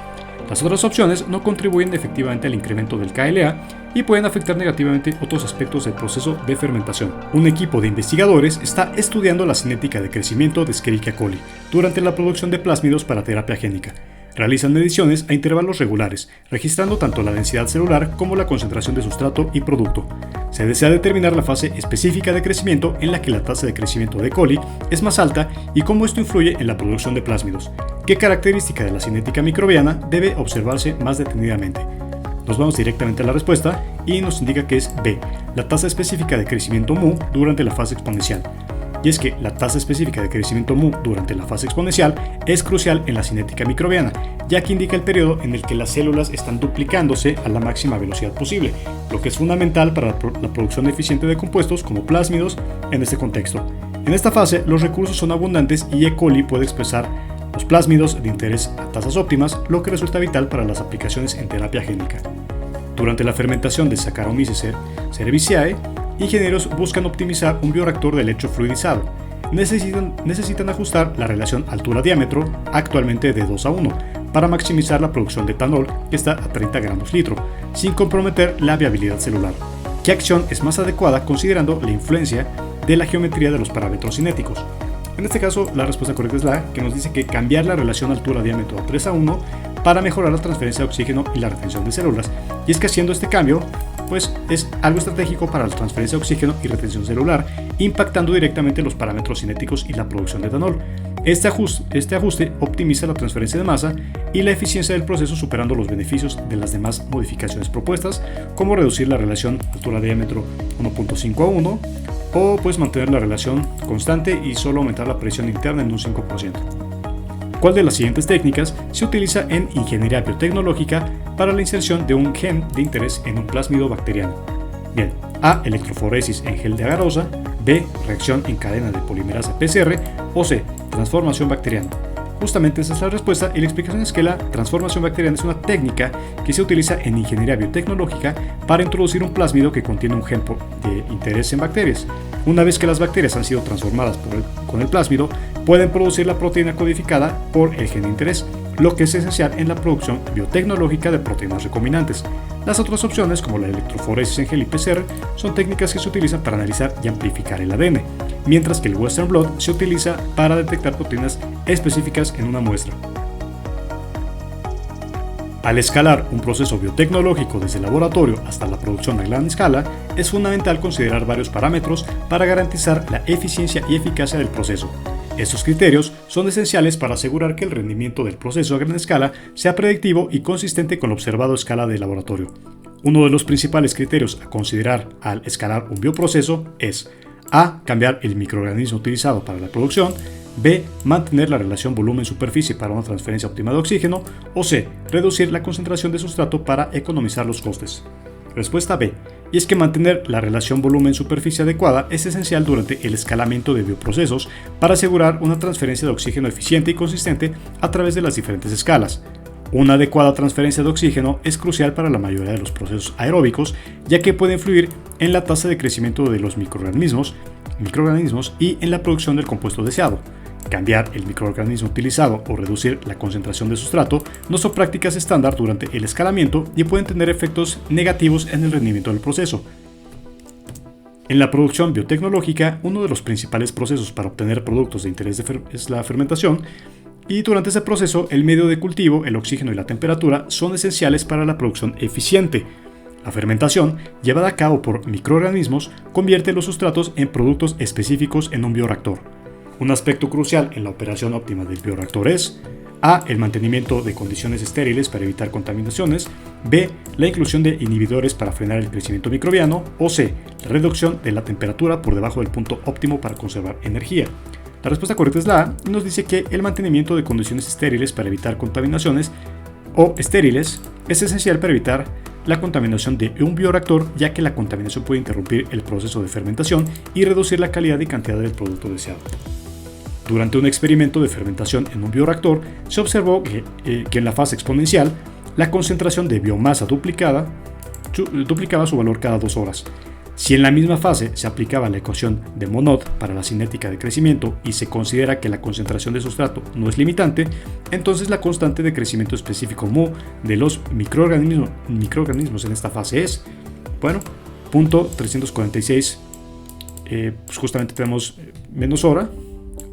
Las otras opciones no contribuyen efectivamente al incremento del KLA y pueden afectar negativamente otros aspectos del proceso de fermentación. Un equipo de investigadores está estudiando la cinética de crecimiento de Escherichia coli durante la producción de plásmidos para terapia génica. Realizan mediciones a intervalos regulares, registrando tanto la densidad celular como la concentración de sustrato y producto. Se desea determinar la fase específica de crecimiento en la que la tasa de crecimiento de coli es más alta y cómo esto influye en la producción de plásmidos. ¿Qué característica de la cinética microbiana debe observarse más detenidamente? Nos vamos directamente a la respuesta y nos indica que es B, la tasa específica de crecimiento mu durante la fase exponencial. Y es que la tasa específica de crecimiento mu durante la fase exponencial es crucial en la cinética microbiana, ya que indica el periodo en el que las células están duplicándose a la máxima velocidad posible, lo que es fundamental para la producción eficiente de compuestos como plásmidos en este contexto. En esta fase, los recursos son abundantes y E. coli puede expresar los plásmidos de interés a tasas óptimas, lo que resulta vital para las aplicaciones en terapia génica. Durante la fermentación de Saccharomyces cerevisiae, ingenieros buscan optimizar un bioreactor de lecho fluidizado. Necesitan ajustar la relación altura-diámetro, actualmente de 2 a 1, para maximizar la producción de etanol, que está a 30 gramos litro, sin comprometer la viabilidad celular. ¿Qué acción es más adecuada considerando la influencia de la geometría de los parámetros cinéticos? En este caso, la respuesta correcta es la A, que nos dice que cambiar la relación altura-diámetro a 3 a 1 para mejorar la transferencia de oxígeno y la retención de células. Y es que haciendo este cambio, pues es algo estratégico para la transferencia de oxígeno y retención celular, impactando directamente los parámetros cinéticos y la producción de etanol. Este ajuste optimiza la transferencia de masa y la eficiencia del proceso, superando los beneficios de las demás modificaciones propuestas, como reducir la relación altura-diámetro 1.5 a 1, o pues mantener la relación constante y solo aumentar la presión interna en un 5%. ¿Cuál de las siguientes técnicas se utiliza en ingeniería biotecnológica para la inserción de un gen de interés en un plásmido bacteriano? Bien, A. Electroforesis en gel de agarosa, B. Reacción en cadena de polimerasa PCR o C. Transformación bacteriana. Justamente esa es la respuesta y la explicación es que la transformación bacteriana es una técnica que se utiliza en ingeniería biotecnológica para introducir un plásmido que contiene un gen de interés en bacterias. Una vez que las bacterias han sido transformadas con el plásmido, pueden producir la proteína codificada por el gen de interés, lo que es esencial en la producción biotecnológica de proteínas recombinantes. Las otras opciones, como la electroforesis en gel y PCR, son técnicas que se utilizan para analizar y amplificar el ADN, mientras que el Western blot se utiliza para detectar proteínas específicas en una muestra. Al escalar un proceso biotecnológico desde el laboratorio hasta la producción a gran escala, es fundamental considerar varios parámetros para garantizar la eficiencia y eficacia del proceso. Estos criterios son esenciales para asegurar que el rendimiento del proceso a gran escala sea predictivo y consistente con lo observado a escala de laboratorio. Uno de los principales criterios a considerar al escalar un bioproceso es A. Cambiar el microorganismo utilizado para la producción, B. Mantener la relación volumen-superficie para una transferencia óptima de oxígeno, o C. Reducir la concentración de sustrato para economizar los costes. Respuesta B. Y es que mantener la relación volumen-superficie adecuada es esencial durante el escalamiento de bioprocesos para asegurar una transferencia de oxígeno eficiente y consistente a través de las diferentes escalas. Una adecuada transferencia de oxígeno es crucial para la mayoría de los procesos aeróbicos, ya que puede influir en la tasa de crecimiento de los microorganismos y en la producción del compuesto deseado. Cambiar el microorganismo utilizado o reducir la concentración de sustrato no son prácticas estándar durante el escalamiento y pueden tener efectos negativos en el rendimiento del proceso. En la producción biotecnológica, uno de los principales procesos para obtener productos de interés es la fermentación, y durante ese proceso el medio de cultivo, el oxígeno y la temperatura son esenciales para la producción eficiente. La fermentación, llevada a cabo por microorganismos, convierte los sustratos en productos específicos en un bioreactor. Un aspecto crucial en la operación óptima del bioreactor es A. El mantenimiento de condiciones estériles para evitar contaminaciones, B. La inclusión de inhibidores para frenar el crecimiento microbiano, o C. La reducción de la temperatura por debajo del punto óptimo para conservar energía. La respuesta correcta es la A y nos dice que el mantenimiento de condiciones estériles para evitar contaminaciones o estériles es esencial para evitar la contaminación de un bioreactor, ya que la contaminación puede interrumpir el proceso de fermentación y reducir la calidad y cantidad del producto deseado. Durante un experimento de fermentación en un bioreactor, se observó que en la fase exponencial, la concentración de biomasa duplicaba su valor cada 2 horas. Si en la misma fase se aplicaba la ecuación de Monod para la cinética de crecimiento y se considera que la concentración de sustrato no es limitante, entonces la constante de crecimiento específico mu de los microorganismos en esta fase es, punto 346, pues justamente tenemos menos hora,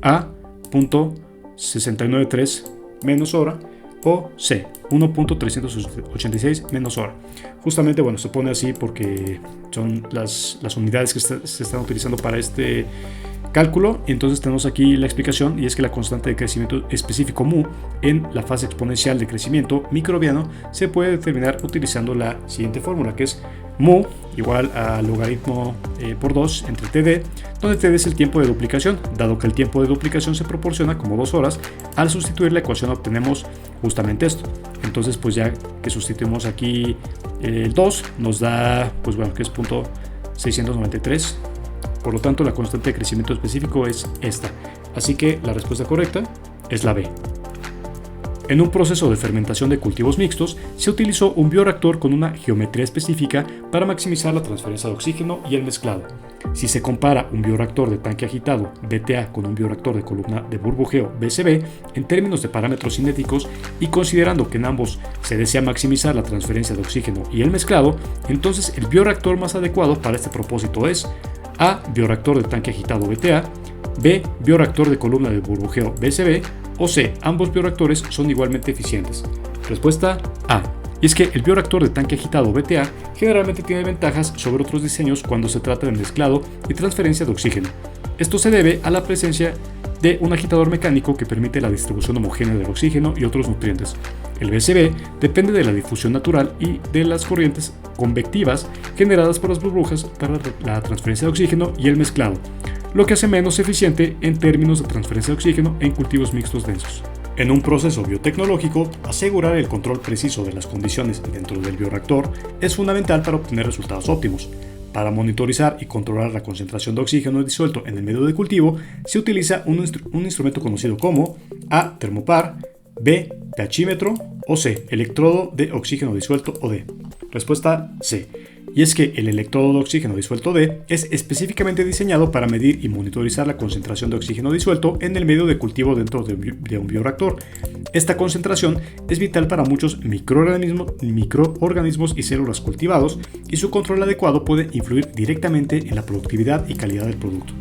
a punto 693 menos hora, o C, 1.386 menos hora. Justamente, se pone así porque son las unidades que se están utilizando para este cálculo. Entonces tenemos aquí la explicación, y es que la constante de crecimiento específico mu en la fase exponencial de crecimiento microbiano se puede determinar utilizando la siguiente fórmula, que es mu igual a logaritmo por 2 entre TD, donde TD es el tiempo de duplicación. Dado que el tiempo de duplicación se proporciona como 2 horas, al sustituir la ecuación obtenemos justamente esto. Entonces, pues ya que sustituimos aquí el 2, nos da, que es punto 693. Por lo tanto, la constante de crecimiento específico es esta. Así que la respuesta correcta es la B. En un proceso de fermentación de cultivos mixtos, se utilizó un bioreactor con una geometría específica para maximizar la transferencia de oxígeno y el mezclado. Si se compara un bioreactor de tanque agitado BTA con un bioreactor de columna de burbujeo BCB en términos de parámetros cinéticos y considerando que en ambos se desea maximizar la transferencia de oxígeno y el mezclado, entonces el bioreactor más adecuado para este propósito es A. Bioreactor de tanque agitado BTA, B. Bioreactor de columna de burbujeo BCB, o C. Ambos bioreactores son igualmente eficientes. Respuesta A. Y es que el bioreactor de tanque agitado BTA generalmente tiene ventajas sobre otros diseños cuando se trata de mezclado y transferencia de oxígeno. Esto se debe a la presencia de un agitador mecánico que permite la distribución homogénea del oxígeno y otros nutrientes. El BCB depende de la difusión natural y de las corrientes convectivas generadas por las burbujas para la transferencia de oxígeno y el mezclado, lo que hace menos eficiente en términos de transferencia de oxígeno en cultivos mixtos densos. En un proceso biotecnológico, asegurar el control preciso de las condiciones dentro del bioreactor es fundamental para obtener resultados óptimos. Para monitorizar y controlar la concentración de oxígeno disuelto en el medio de cultivo, se utiliza un instrumento conocido como A. Termopar, B. pHímetro, o C. Electrodo de oxígeno disuelto, o D. Respuesta C. Y es que el electrodo de oxígeno disuelto D es específicamente diseñado para medir y monitorizar la concentración de oxígeno disuelto en el medio de cultivo dentro de un bioreactor. Esta concentración es vital para muchos microorganismos y células cultivados, y su control adecuado puede influir directamente en la productividad y calidad del producto.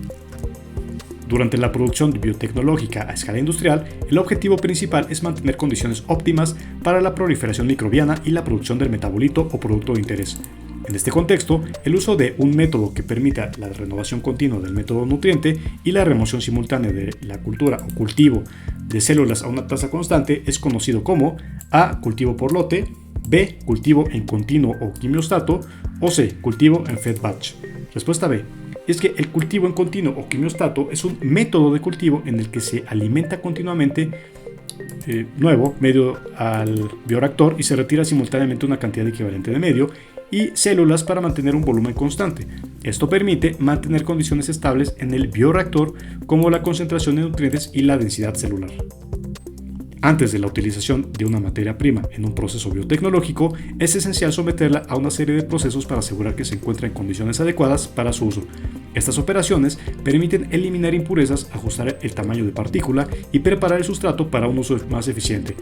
Durante la producción biotecnológica a escala industrial, el objetivo principal es mantener condiciones óptimas para la proliferación microbiana y la producción del metabolito o producto de interés. En este contexto, el uso de un método que permita la renovación continua del método nutriente y la remoción simultánea de la cultura o cultivo de células a una tasa constante es conocido como A. Cultivo por lote, B. Cultivo en continuo o quimiostato, o C. Cultivo en fed batch. Respuesta B. Es que el cultivo en continuo o quimiostato es un método de cultivo en el que se alimenta continuamente nuevo medio al bioreactor y se retira simultáneamente una cantidad equivalente de medio y células para mantener un volumen constante. Esto permite mantener condiciones estables en el bioreactor como la concentración de nutrientes y la densidad celular. Antes de la utilización de una materia prima en un proceso biotecnológico, es esencial someterla a una serie de procesos para asegurar que se encuentra en condiciones adecuadas para su uso. Estas operaciones permiten eliminar impurezas, ajustar el tamaño de partícula y preparar el sustrato para un uso más eficiente.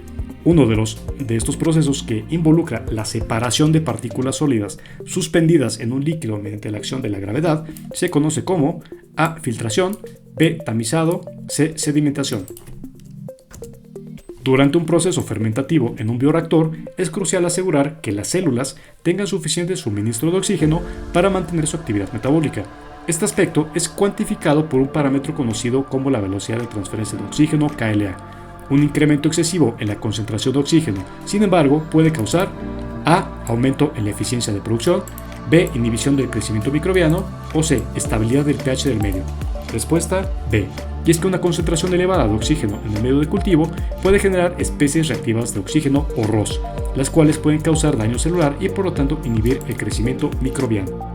Uno de estos procesos, que involucra la separación de partículas sólidas suspendidas en un líquido mediante la acción de la gravedad, se conoce como A. Filtración, B. Tamizado, C. Sedimentación. Durante un proceso fermentativo en un bioreactor, es crucial asegurar que las células tengan suficiente suministro de oxígeno para mantener su actividad metabólica. Este aspecto es cuantificado por un parámetro conocido como la velocidad de transferencia de oxígeno KLA. Un incremento excesivo en la concentración de oxígeno, sin embargo, puede causar A. Aumento en la eficiencia de producción, B. Inhibición del crecimiento microbiano, o C. Estabilidad del pH del medio. Respuesta B. Y es que una concentración elevada de oxígeno en el medio de cultivo puede generar especies reactivas de oxígeno o ROS, las cuales pueden causar daño celular y por lo tanto inhibir el crecimiento microbiano.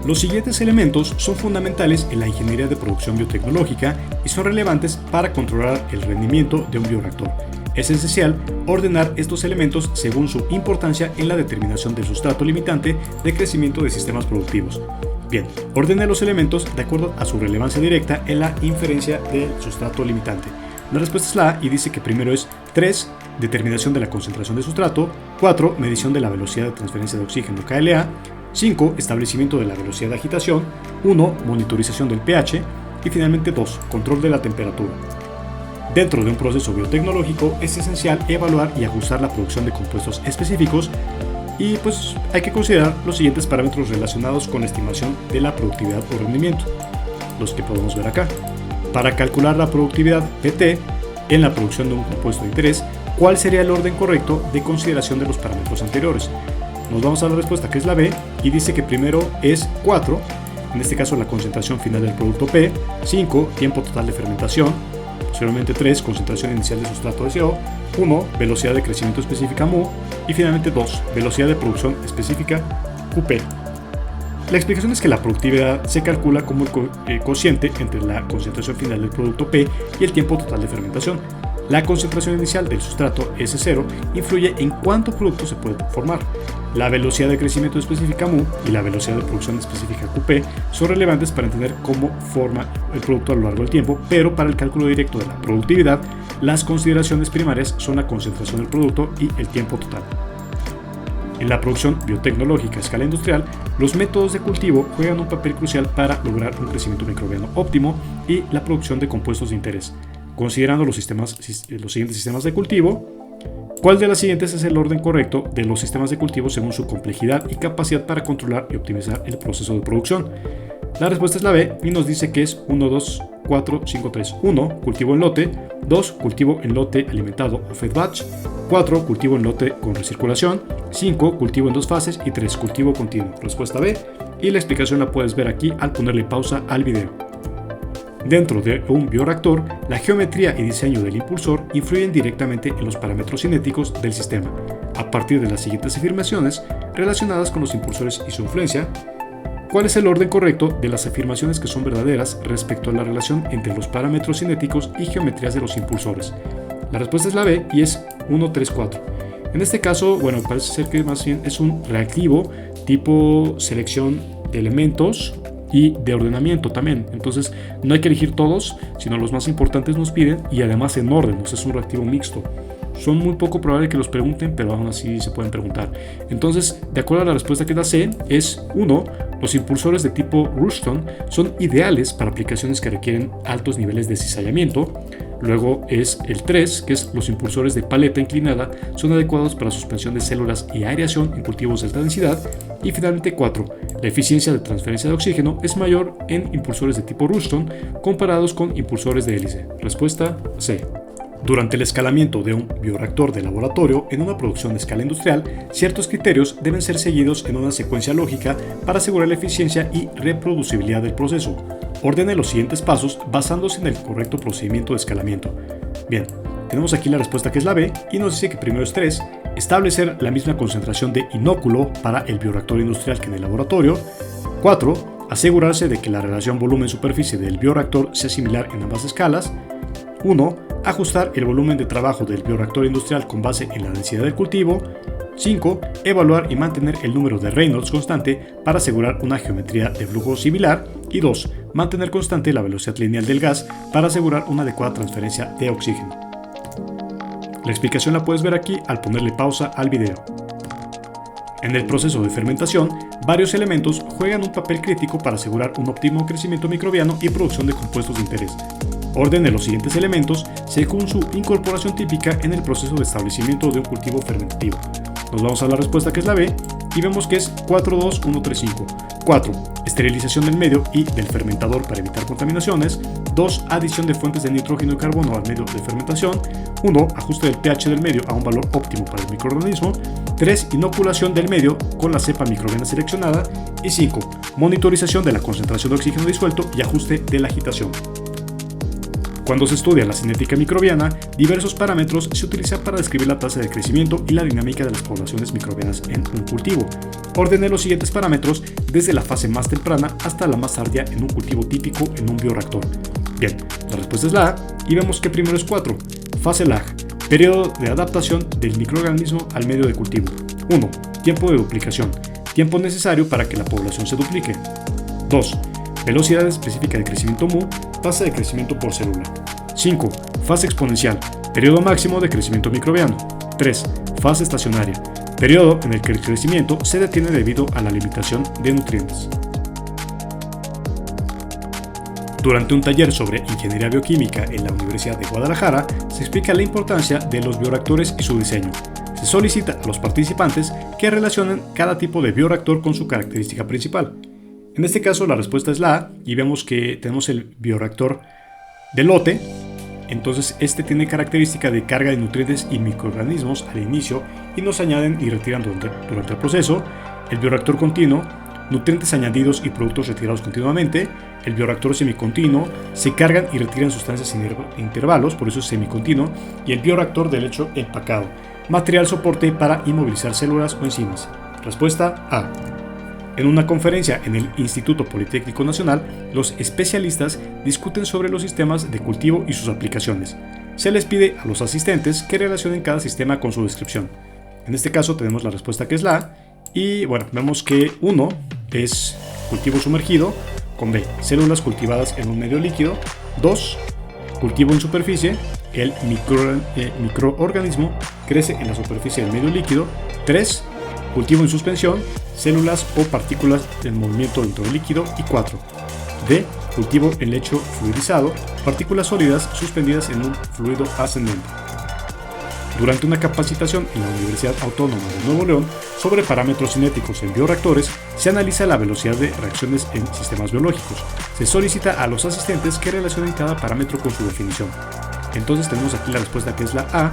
Los siguientes elementos son fundamentales en la ingeniería de producción biotecnológica y son relevantes para controlar el rendimiento de un bioreactor. Es esencial ordenar estos elementos según su importancia en la determinación del sustrato limitante de crecimiento de sistemas productivos. Bien, ordena los elementos de acuerdo a su relevancia directa en la inferencia del sustrato limitante. La respuesta es la A y dice que primero es 3. Determinación de la concentración de sustrato, 4. Medición de la velocidad de transferencia de oxígeno KLA, 5. Establecimiento de la velocidad de agitación, 1. Monitorización del pH y finalmente 2. Control de la temperatura. Dentro de un proceso biotecnológico es esencial evaluar y ajustar la producción de compuestos específicos y pues hay que considerar los siguientes parámetros relacionados con la estimación de la productividad o rendimiento, los que podemos ver acá. Para calcular la productividad PT en la producción de un compuesto de interés, ¿cuál sería el orden correcto de consideración de los parámetros anteriores? Nos vamos a la respuesta, que es la B, y dice que primero es 4, en este caso la concentración final del producto P, 5, tiempo total de fermentación, posteriormente 3, concentración inicial de sustrato de CO, 1, velocidad de crecimiento específica mu, y finalmente 2, velocidad de producción específica QP. La explicación es que la productividad se calcula como el cociente entre la concentración final del producto P y el tiempo total de fermentación. La concentración inicial del sustrato S0 influye en cuánto producto se puede formar. La velocidad de crecimiento específica mu y la velocidad de producción específica QP son relevantes para entender cómo forma el producto a lo largo del tiempo, pero para el cálculo directo de la productividad, las consideraciones primarias son la concentración del producto y el tiempo total. En la producción biotecnológica a escala industrial, los métodos de cultivo juegan un papel crucial para lograr un crecimiento microbiano óptimo y la producción de compuestos de interés. Considerando los siguientes sistemas de cultivo, ¿cuál de las siguientes es el orden correcto de los sistemas de cultivo según su complejidad y capacidad para controlar y optimizar el proceso de producción? La respuesta es la B y nos dice que es 1, 2, 4, 5, 3. 1. Cultivo en lote. 2. Cultivo en lote alimentado o fed batch. 4. Cultivo en lote con recirculación. 5. Cultivo en dos fases. Y 3. Cultivo continuo. Respuesta B. Y la explicación la puedes ver aquí al ponerle pausa al video. Dentro de un bioreactor, la geometría y diseño del impulsor influyen directamente en los parámetros cinéticos del sistema. A partir de las siguientes afirmaciones relacionadas con los impulsores y su influencia, ¿cuál es el orden correcto de las afirmaciones que son verdaderas respecto a la relación entre los parámetros cinéticos y geometrías de los impulsores? La respuesta es la B y es 1, 3, 4. En este caso, bueno, parece ser que más bien es un reactivo tipo selección de elementos y de ordenamiento también. Entonces no hay que elegir todos, sino los más importantes nos piden y además en orden, o sea, es un reactivo mixto. Son muy poco probable que los pregunten, pero aún así se pueden preguntar. Entonces, de acuerdo a la respuesta que da C, es 1. Los impulsores de tipo Rushton son ideales para aplicaciones que requieren altos niveles de cizallamiento. Luego es el 3, que es los impulsores de paleta inclinada, son adecuados para suspensión de células y aireación en cultivos de alta densidad. Y finalmente 4, la eficiencia de transferencia de oxígeno es mayor en impulsores de tipo Rushton comparados con impulsores de hélice. Respuesta C. Durante el escalamiento de un bioreactor de laboratorio en una producción de escala industrial, ciertos criterios deben ser seguidos en una secuencia lógica para asegurar la eficiencia y reproducibilidad del proceso. Ordene los siguientes pasos basándose en el correcto procedimiento de escalamiento. Bien, tenemos aquí la respuesta que es la B y nos dice que primero es 3, establecer la misma concentración de inóculo para el bioreactor industrial que en el laboratorio. 4, asegurarse de que la relación volumen-superficie del bioreactor sea similar en ambas escalas. 1, ajustar el volumen de trabajo del bioreactor industrial con base en la densidad del cultivo. 5. Evaluar y mantener el número de Reynolds constante para asegurar una geometría de flujo similar. Y 2. Mantener constante la velocidad lineal del gas para asegurar una adecuada transferencia de oxígeno. La explicación la puedes ver aquí al ponerle pausa al video. En el proceso de fermentación, varios elementos juegan un papel crítico para asegurar un óptimo crecimiento microbiano y producción de compuestos de interés. Ordene los siguientes elementos según su incorporación típica en el proceso de establecimiento de un cultivo fermentativo. Nos vamos a la respuesta que es la B y vemos que es 4-2-1-3-5. 4. Esterilización del medio y del fermentador para evitar contaminaciones. 2. Adición de fuentes de nitrógeno y carbono al medio de fermentación. 1. Ajuste del pH del medio a un valor óptimo para el microorganismo. 3. Inoculación del medio con la cepa microbiana seleccionada. Y 5. Monitorización de la concentración de oxígeno disuelto y ajuste de la agitación. Cuando se estudia la cinética microbiana, diversos parámetros se utilizan para describir la tasa de crecimiento y la dinámica de las poblaciones microbianas en un cultivo. Ordene los siguientes parámetros desde la fase más temprana hasta la más tardía en un cultivo típico en un bioreactor. Bien, la respuesta es la A y vemos que primero es 4. Fase lag, periodo de adaptación del microorganismo al medio de cultivo. 1. Tiempo de duplicación, tiempo necesario para que la población se duplique. 2. Velocidad específica de crecimiento mu, tasa de crecimiento por célula. 5. Fase exponencial, periodo máximo de crecimiento microbiano. 3. Fase estacionaria, periodo en el que el crecimiento se detiene debido a la limitación de nutrientes. Durante un taller sobre ingeniería bioquímica en la Universidad de Guadalajara, se explica la importancia de los bioreactores y su diseño. Se solicita a los participantes que relacionen cada tipo de bioreactor con su característica principal. En este caso la respuesta es la A y vemos que tenemos el bioreactor de lote. Entonces este tiene característica de carga de nutrientes y microorganismos al inicio y nos añaden y retiran durante el proceso. El bioreactor continuo, nutrientes añadidos y productos retirados continuamente. El bioreactor semicontinuo, se cargan y retiran sustancias en intervalos, por eso es semicontinuo. Y el bioreactor de lecho empacado, material soporte para inmovilizar células o enzimas. Respuesta A. En una conferencia en el Instituto Politécnico Nacional, los especialistas discuten sobre los sistemas de cultivo y sus aplicaciones. Se les pide a los asistentes que relacionen cada sistema con su descripción. En este caso tenemos la respuesta que es la A, y bueno, vemos que 1 es cultivo sumergido, con B, células cultivadas en un medio líquido. 2, cultivo en superficie, el microorganismo crece en la superficie del medio líquido. 3, cultivo en suspensión, células o partículas en movimiento dentro del líquido. Y 4. D. Cultivo en lecho fluidizado, partículas sólidas suspendidas en un fluido ascendente. Durante una capacitación en la Universidad Autónoma de Nuevo León sobre parámetros cinéticos en bioreactores, se analiza la velocidad de reacciones en sistemas biológicos. Se solicita a los asistentes que relacionen cada parámetro con su definición. Entonces tenemos aquí la respuesta que es la A,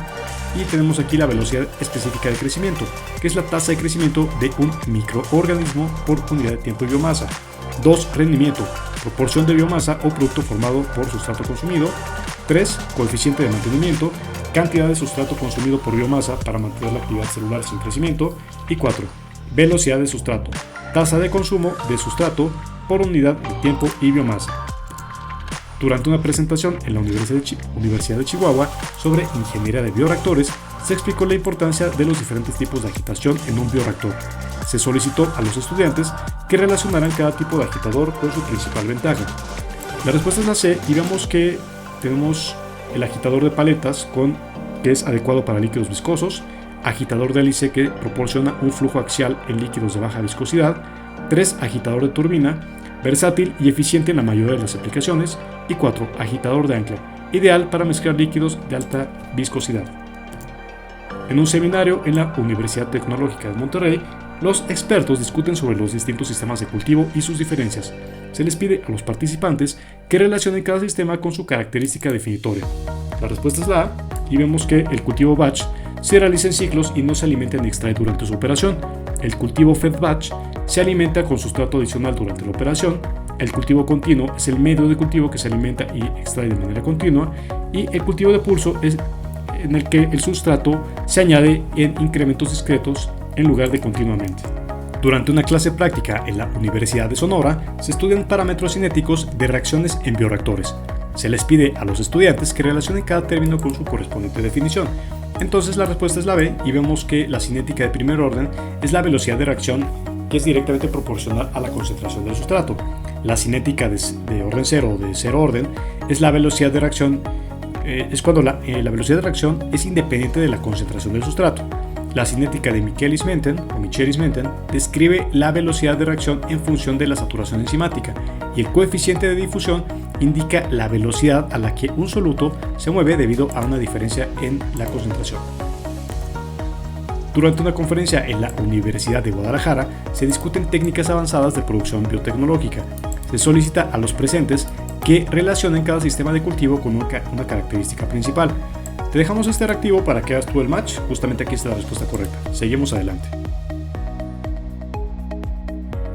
y tenemos aquí la velocidad específica de crecimiento, que es la tasa de crecimiento de un microorganismo por unidad de tiempo y biomasa. 2. Rendimiento, proporción de biomasa o producto formado por sustrato consumido. 3. Coeficiente de mantenimiento, cantidad de sustrato consumido por biomasa para mantener la actividad celular sin crecimiento. Y 4. Velocidad de sustrato, tasa de consumo de sustrato por unidad de tiempo y biomasa. Durante una presentación en la Universidad de Chihuahua sobre ingeniería de bioreactores, se explicó la importancia de los diferentes tipos de agitación en un bioreactor. Se solicitó a los estudiantes que relacionaran cada tipo de agitador con su principal ventaja. La respuesta es la C y vemos que tenemos el agitador de paletas que es adecuado para líquidos viscosos, agitador de hélice que proporciona un flujo axial en líquidos de baja viscosidad. 3. Agitador de turbina, versátil y eficiente en la mayoría de las aplicaciones. Y 4. Agitador de ancla, ideal para mezclar líquidos de alta viscosidad. En un seminario en la Universidad Tecnológica de Monterrey, los expertos discuten sobre los distintos sistemas de cultivo y sus diferencias. Se les pide a los participantes que relacionen cada sistema con su característica definitoria. La respuesta es la A, y vemos que el cultivo batch se realiza en ciclos y no se alimenta ni extrae durante su operación. El cultivo fed batch se alimenta con sustrato adicional durante la operación. El cultivo continuo es el medio de cultivo que se alimenta y extrae de manera continua. Y el cultivo de pulso es en el que el sustrato se añade en incrementos discretos en lugar de continuamente. Durante una clase práctica en la Universidad de Sonora, se estudian parámetros cinéticos de reacciones en bioreactores. Se les pide a los estudiantes que relacionen cada término con su correspondiente definición. Entonces la respuesta es la B, y vemos que la cinética de primer orden es la velocidad de reacción que es directamente proporcional a la concentración del sustrato. La cinética de orden 0 o de cero orden es la velocidad de reacción, es cuando la velocidad de reacción es independiente de la concentración del sustrato. La cinética de Michaelis-Menten describe la velocidad de reacción en función de la saturación enzimática, y el coeficiente de difusión indica la velocidad a la que un soluto se mueve debido a una diferencia en la concentración. Durante una conferencia en la Universidad de Guadalajara se discuten técnicas avanzadas de producción biotecnológica. Se solicita a los presentes que relacionen cada sistema de cultivo con una característica principal. Te dejamos este reactivo para que hagas tú el match. Justamente aquí está la respuesta correcta. Seguimos adelante.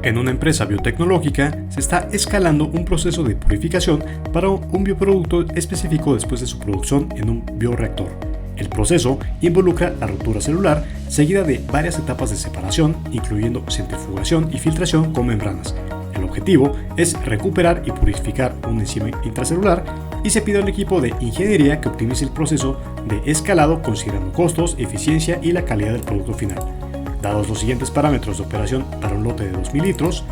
En una empresa biotecnológica se está escalando un proceso de purificación para un bioproducto específico después de su producción en un bioreactor. El proceso involucra la ruptura celular, seguida de varias etapas de separación, incluyendo centrifugación y filtración con membranas. El objetivo es recuperar y purificar un enzima intracelular, y se pide al equipo de ingeniería que optimice el proceso de escalado considerando costos, eficiencia y la calidad del producto final. Dados los siguientes parámetros de operación para un lote de 2000 litros,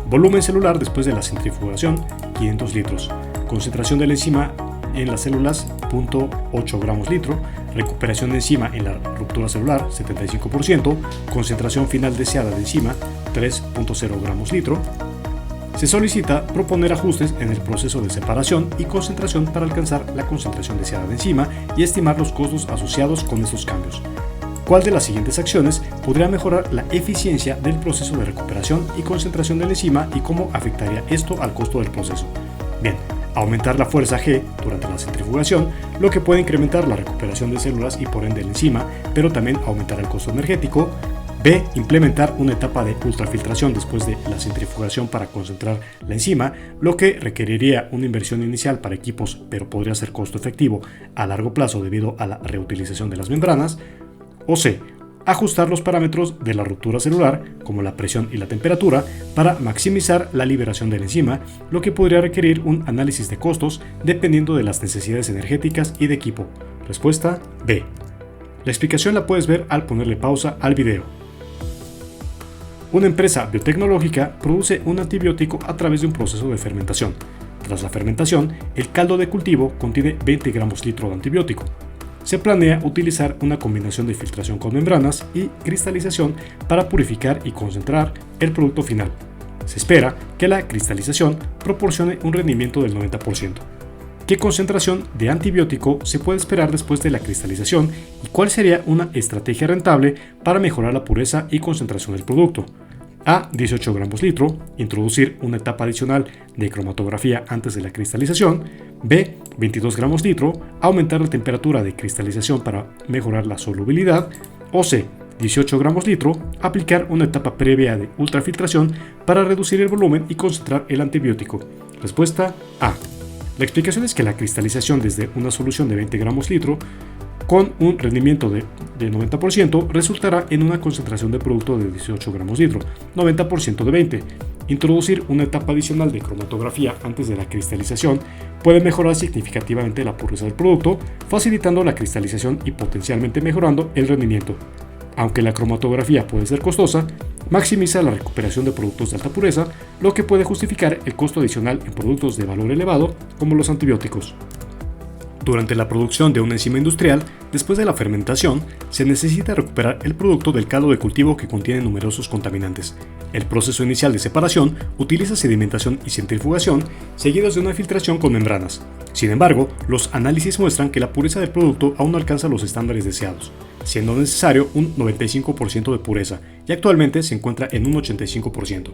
volumen celular después de la centrifugación 500 litros, concentración de la enzima en las células 0.8 gramos litro, recuperación de enzima en la ruptura celular 75%, concentración final deseada de enzima 3.0 gramos litro. Se solicita proponer ajustes en el proceso de separación y concentración para alcanzar la concentración deseada de enzima y estimar los costos asociados con estos cambios. ¿Cuál de las siguientes acciones podría mejorar la eficiencia del proceso de recuperación y concentración de la enzima y cómo afectaría esto al costo del proceso? Bien, aumentar la fuerza G durante la centrifugación, lo que puede incrementar la recuperación de células y por ende la enzima, pero también aumentar el costo energético. B. Implementar una etapa de ultrafiltración después de la centrifugación para concentrar la enzima, lo que requeriría una inversión inicial para equipos, pero podría ser costo efectivo a largo plazo debido a la reutilización de las membranas. O C. Ajustar los parámetros de la ruptura celular, como la presión y la temperatura, para maximizar la liberación de la enzima, lo que podría requerir un análisis de costos dependiendo de las necesidades energéticas y de equipo. Respuesta B. La explicación la puedes ver al ponerle pausa al video. Una empresa biotecnológica produce un antibiótico a través de un proceso de fermentación. Tras la fermentación, el caldo de cultivo contiene 20 gramos litro de antibiótico. Se planea utilizar una combinación de filtración con membranas y cristalización para purificar y concentrar el producto final. Se espera que la cristalización proporcione un rendimiento del 90%. ¿Qué concentración de antibiótico se puede esperar después de la cristalización y cuál sería una estrategia rentable para mejorar la pureza y concentración del producto? A. 18 gramos litro, introducir una etapa adicional de cromatografía antes de la cristalización. B. 22 gramos litro, aumentar la temperatura de cristalización para mejorar la solubilidad. O C. 18 gramos litro, aplicar una etapa previa de ultrafiltración para reducir el volumen y concentrar el antibiótico. Respuesta A. La explicación es que la cristalización desde una solución de 20 gramos litro con un rendimiento de 90% resultará en una concentración de producto de 18 gramos litro, 90% de 20. Introducir una etapa adicional de cromatografía antes de la cristalización puede mejorar significativamente la pureza del producto, facilitando la cristalización y potencialmente mejorando el rendimiento. Aunque la cromatografía puede ser costosa, maximiza la recuperación de productos de alta pureza, lo que puede justificar el costo adicional en productos de valor elevado como los antibióticos. Durante la producción de una enzima industrial, después de la fermentación, se necesita recuperar el producto del caldo de cultivo que contiene numerosos contaminantes. El proceso inicial de separación utiliza sedimentación y centrifugación, seguidos de una filtración con membranas. Sin embargo, los análisis muestran que la pureza del producto aún no alcanza los estándares deseados, siendo necesario un 95% de pureza, y actualmente se encuentra en un 85%.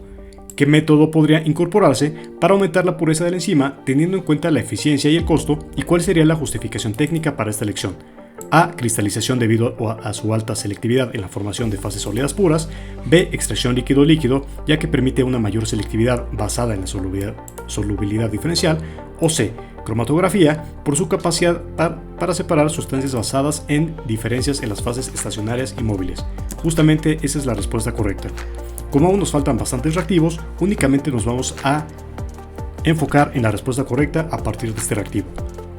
¿Qué método podría incorporarse para aumentar la pureza de la enzima teniendo en cuenta la eficiencia y el costo, y cuál sería la justificación técnica para esta elección? A. Cristalización debido a su alta selectividad en la formación de fases sólidas puras. B. Extracción líquido-líquido, ya que permite una mayor selectividad basada en la solubilidad diferencial. O C. Cromatografía, por su capacidad para separar sustancias basadas en diferencias en las fases estacionarias y móviles. Justamente esa es la respuesta correcta. Como aún nos faltan bastantes reactivos, únicamente nos vamos a enfocar en la respuesta correcta a partir de este reactivo.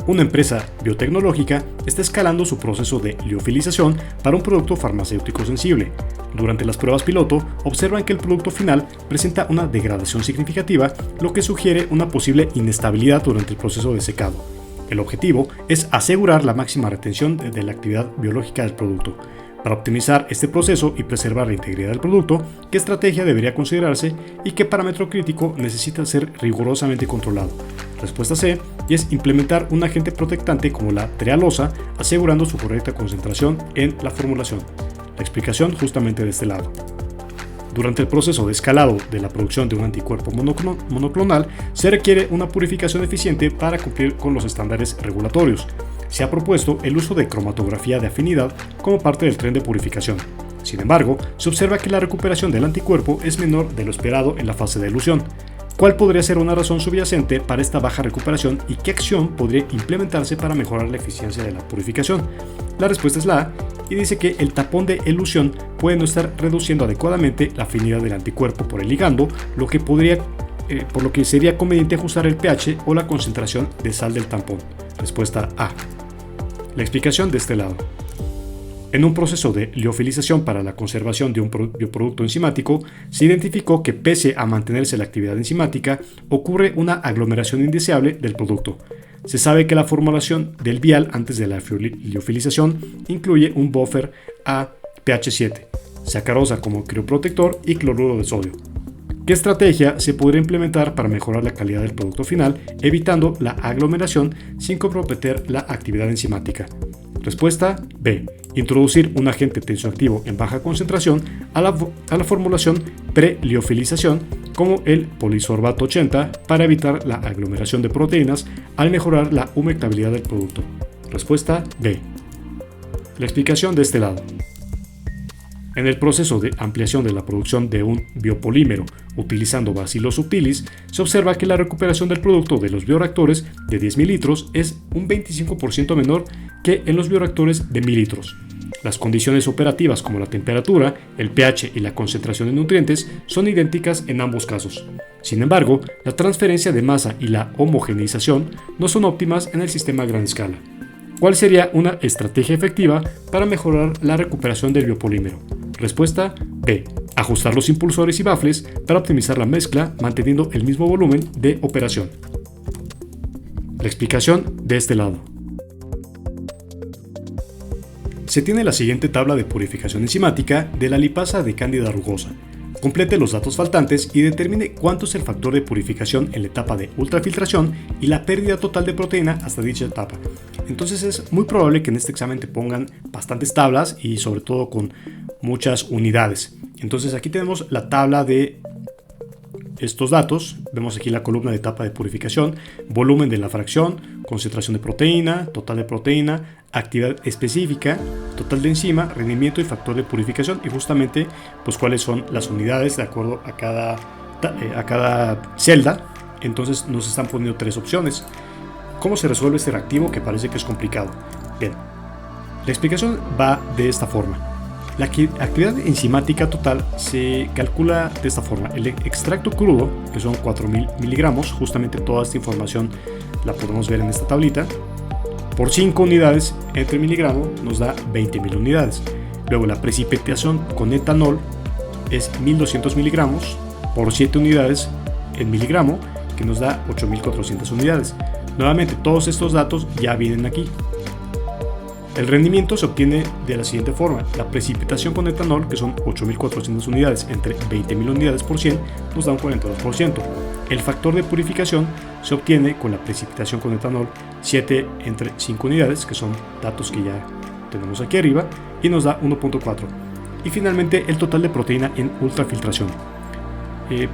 Una empresa biotecnológica está escalando su proceso de liofilización para un producto farmacéutico sensible. Durante las pruebas piloto, observan que el producto final presenta una degradación significativa, lo que sugiere una posible inestabilidad durante el proceso de secado. El objetivo es asegurar la máxima retención de la actividad biológica del producto. Para optimizar este proceso y preservar la integridad del producto, ¿qué estrategia debería considerarse y qué parámetro crítico necesita ser rigurosamente controlado? Respuesta C, y es implementar un agente protectante como la trealosa, asegurando su correcta concentración en la formulación. La explicación justamente de este lado. Durante el proceso de escalado de la producción de un anticuerpo monoclonal, se requiere una purificación eficiente para cumplir con los estándares regulatorios. Se ha propuesto el uso de cromatografía de afinidad como parte del tren de purificación. Sin embargo, se observa que la recuperación del anticuerpo es menor de lo esperado en la fase de elución. ¿Cuál podría ser una razón subyacente para esta baja recuperación y qué acción podría implementarse para mejorar la eficiencia de la purificación? La respuesta es la A, y dice que el tapón de elución puede no estar reduciendo adecuadamente la afinidad del anticuerpo por el ligando, por lo que sería conveniente ajustar el pH o la concentración de sal del tampón. Respuesta A. La explicación de este lado. En un proceso de liofilización para la conservación de un bioproducto enzimático, se identificó que pese a mantenerse la actividad enzimática, ocurre una aglomeración indeseable del producto. Se sabe que la formulación del vial antes de la liofilización incluye un buffer a pH 7, sacarosa como crioprotector y cloruro de sodio. ¿Qué estrategia se podría implementar para mejorar la calidad del producto final, evitando la aglomeración sin comprometer la actividad enzimática? Respuesta B. Introducir un agente tensioactivo en baja concentración a la formulación pre-liofilización, como el polisorbato 80, para evitar la aglomeración de proteínas al mejorar la humectabilidad del producto. Respuesta B. La explicación de este lado. En el proceso de ampliación de la producción de un biopolímero utilizando Bacillus subtilis, se observa que la recuperación del producto de los bioreactores de 10.000 litros es un 25% menor que en los bioreactores de 1.000 litros. Las condiciones operativas como la temperatura, el pH y la concentración de nutrientes son idénticas en ambos casos. Sin embargo, la transferencia de masa y la homogeneización no son óptimas en el sistema a gran escala. ¿Cuál sería una estrategia efectiva para mejorar la recuperación del biopolímero? Respuesta B. Ajustar los impulsores y baffles para optimizar la mezcla manteniendo el mismo volumen de operación. La explicación de este lado. Se tiene la siguiente tabla de purificación enzimática de la lipasa de Candida rugosa. Complete los datos faltantes y determine cuánto es el factor de purificación en la etapa de ultrafiltración y la pérdida total de proteína hasta dicha etapa. Entonces es muy probable que en este examen te pongan bastantes tablas y sobre todo con muchas unidades. Entonces aquí tenemos la tabla de estos datos. Vemos aquí la columna de etapa de purificación, volumen de la fracción, concentración de proteína, total de proteína, actividad específica, total de enzima, rendimiento y factor de purificación, y justamente pues cuáles son las unidades de acuerdo a cada celda. Entonces nos están poniendo tres opciones. ¿Cómo se resuelve este reactivo que parece que es complicado? Bien, la explicación va de esta forma. La actividad enzimática total se calcula de esta forma. El extracto crudo, que son 4.000 miligramos, justamente toda esta información la podemos ver en esta tablita, por 5 unidades entre miligramo nos da 20.000 unidades. Luego la precipitación con etanol es 1.200 miligramos por 7 unidades en miligramo, que nos da 8.400 unidades. Nuevamente, todos estos datos ya vienen aquí. El rendimiento se obtiene de la siguiente forma. La precipitación con etanol, que son 8.400 unidades entre 20.000 unidades por 100, nos da un 42%. El factor de purificación se obtiene con la precipitación con etanol 7 entre 5 unidades, que son datos que ya tenemos aquí arriba, y nos da 1.4. Y finalmente el total de proteína en ultrafiltración.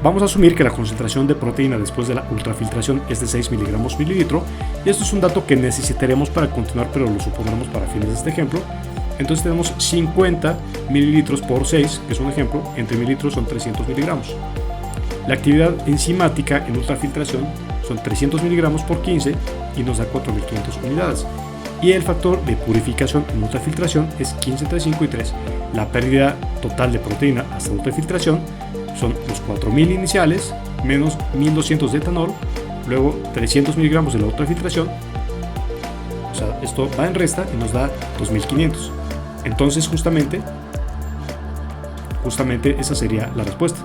Vamos a asumir que la concentración de proteína después de la ultrafiltración es de 6 miligramos mililitro, y esto es un dato que necesitaremos para continuar, pero lo supondremos para fines de este ejemplo. Entonces tenemos 50 mililitros por 6, que es un ejemplo, entre mililitros son 300 miligramos. La actividad enzimática en ultrafiltración son 300 miligramos por 15 y nos da 4.500 unidades. Y el factor de purificación en ultrafiltración es 15 entre 5 y 3. La pérdida total de proteína hasta ultrafiltración son los 4.000 iniciales menos 1.200 de etanol, luego 300 miligramos de la ultrafiltración, o sea, esto va en resta y nos da 2.500. Entonces justamente esa sería la respuesta,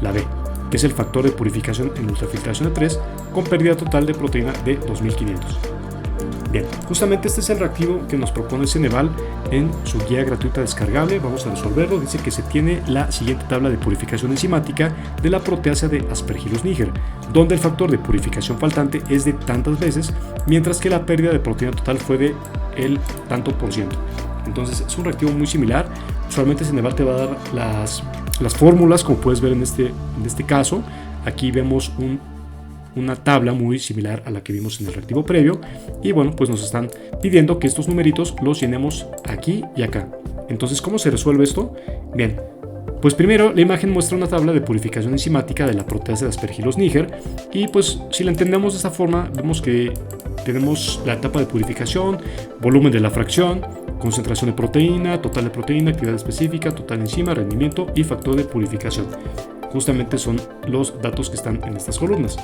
la B, que es el factor de purificación en ultrafiltración de 3 con pérdida total de proteína de 2.500. Bien, justamente este es el reactivo que nos propone Ceneval en su guía gratuita descargable. Vamos a resolverlo. Dice que se tiene la siguiente tabla de purificación enzimática de la proteasa de Aspergillus niger, donde el factor de purificación faltante es de tantas veces, mientras que la pérdida de proteína total fue de el tanto por ciento. Entonces es un reactivo muy similar. Usualmente Ceneval te va a dar las fórmulas, como puedes ver en este caso. Aquí vemos una tabla muy similar a la que vimos en el reactivo previo, y bueno, pues nos están pidiendo que estos numeritos los llenemos aquí y acá. Entonces, ¿cómo se resuelve esto? Bien, pues primero la imagen muestra una tabla de purificación enzimática de la proteasa de Aspergillus niger, y pues si la entendemos de esta forma, vemos que tenemos la etapa de purificación, volumen de la fracción, concentración de proteína, total de proteína, actividad específica, total enzima, rendimiento y factor de purificación. Justamente son los datos que están en estas columnas.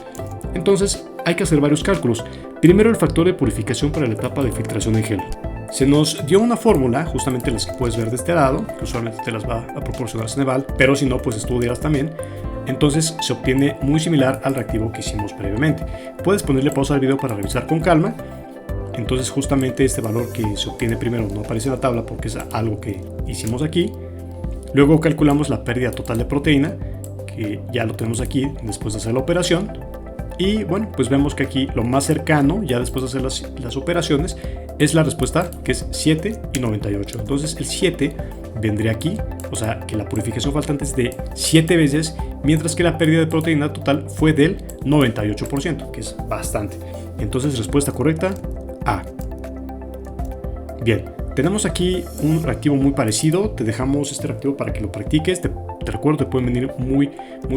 Entonces hay que hacer varios cálculos. Primero, el factor de purificación para la etapa de filtración en gel. Se nos dio una fórmula, justamente las que puedes ver de este lado, que usualmente te las va a proporcionar Ceneval, pero si no, pues estudias también. Entonces se obtiene muy similar al reactivo que hicimos previamente. Puedes ponerle pausa al video para revisar con calma. Entonces justamente este valor que se obtiene primero no aparece en la tabla porque es algo que hicimos aquí. Luego calculamos la pérdida total de proteína, que ya lo tenemos aquí después de hacer la operación. Y bueno, pues vemos que aquí lo más cercano, ya después de hacer las operaciones, es la respuesta, que es 7 y 98. Entonces el 7 vendría aquí, o sea que la purificación faltante es de 7 veces, mientras que la pérdida de proteína total fue del 98%, que es bastante. Entonces respuesta correcta, A. Bien, tenemos aquí un reactivo muy parecido. Te dejamos este reactivo para que lo practiques. Te recuerdo, te pueden venir muy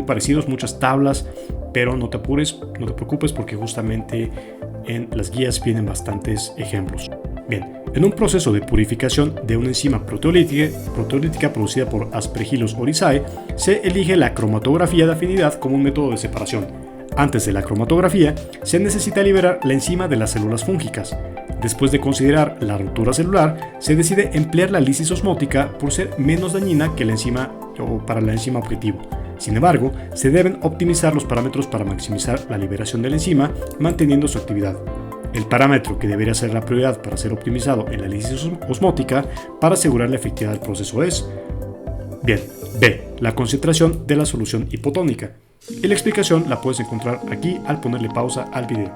parecidos, muchas tablas, pero no te apures, no te preocupes, porque justamente en las guías vienen bastantes ejemplos. Bien, en un proceso de purificación de una enzima proteolítica producida por Aspergillus oryzae, se elige la cromatografía de afinidad como un método de separación. Antes de la cromatografía, se necesita liberar la enzima de las células fúngicas. Después de considerar la ruptura celular, se decide emplear la lisis osmótica por ser menos dañina que la enzima o para la enzima objetivo. Sin embargo, se deben optimizar los parámetros para maximizar la liberación de la enzima, manteniendo su actividad. El parámetro que debería ser la prioridad para ser optimizado en la lisis osmótica para asegurar la efectividad del proceso es, bien, B, la concentración de la solución hipotónica. Y la explicación la puedes encontrar aquí al ponerle pausa al video.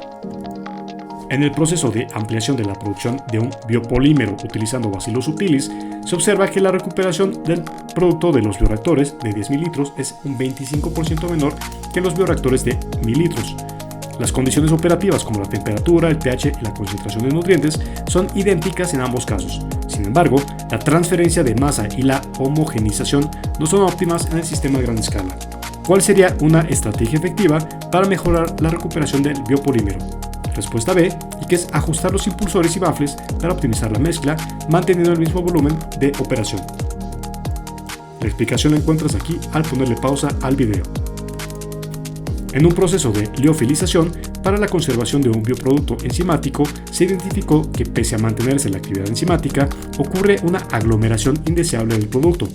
En el proceso de ampliación de la producción de un biopolímero utilizando Bacillus subtilis, se observa que la recuperación del producto de los bioreactores de 10.000 litros es un 25% menor que los bioreactores de 1.000 litros. Las condiciones operativas como la temperatura, el pH y la concentración de nutrientes son idénticas en ambos casos. Sin embargo, la transferencia de masa y la homogenización no son óptimas en el sistema a gran escala. ¿Cuál sería una estrategia efectiva para mejorar la recuperación del biopolímero? Respuesta B, y que es ajustar los impulsores y baffles para optimizar la mezcla, manteniendo el mismo volumen de operación. La explicación la encuentras aquí al ponerle pausa al video. En un proceso de liofilización, para la conservación de un bioproducto enzimático, se identificó que pese a mantenerse la actividad enzimática, ocurre una aglomeración indeseable del producto.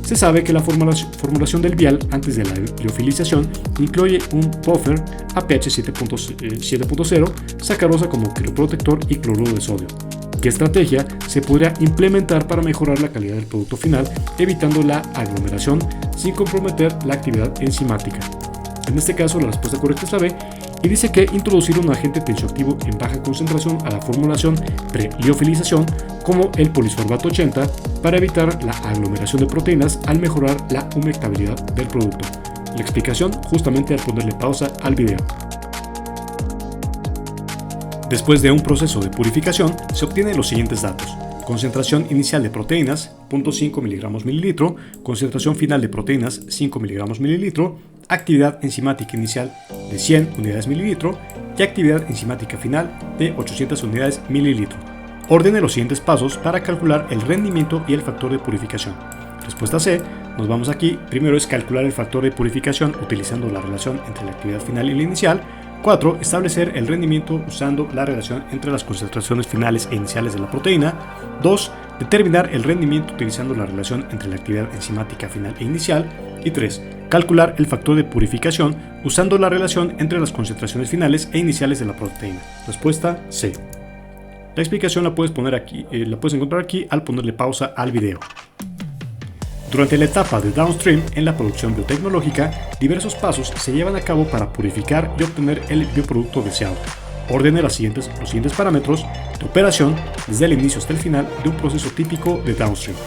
Se sabe que la formulación del vial antes de la liofilización incluye un buffer a pH 7.0, sacarosa como crioprotector y cloruro de sodio. ¿Qué estrategia se podría implementar para mejorar la calidad del producto final, evitando la aglomeración sin comprometer la actividad enzimática? En este caso, la respuesta correcta es la B, y dice que introducir un agente tensioactivo en baja concentración a la formulación pre-liofilización, como el polisorbato 80, para evitar la aglomeración de proteínas al mejorar la humectabilidad del producto. La explicación justamente al ponerle pausa al video. Después de un proceso de purificación, se obtienen los siguientes datos: concentración inicial de proteínas, 0.5 mg/ml, concentración final de proteínas, 5 mg/ml, actividad enzimática inicial de 100 unidades mililitro y actividad enzimática final de 800 unidades mililitro. Ordene los siguientes pasos para calcular el rendimiento y el factor de purificación. Respuesta C, nos vamos aquí. Primero es calcular el factor de purificación utilizando la relación entre la actividad final y la inicial. 4. Establecer el rendimiento usando la relación entre las concentraciones finales e iniciales de la proteína. 2. Determinar el rendimiento utilizando la relación entre la actividad enzimática final e inicial. Y 3. Calcular el factor de purificación usando la relación entre las concentraciones finales e iniciales de la proteína. Respuesta C. La explicación la puedes encontrar aquí al ponerle pausa al video. Durante la etapa de downstream en la producción biotecnológica, diversos pasos se llevan a cabo para purificar y obtener el bioproducto deseado. Ordene los siguientes parámetros de operación desde el inicio hasta el final de un proceso típico de downstream.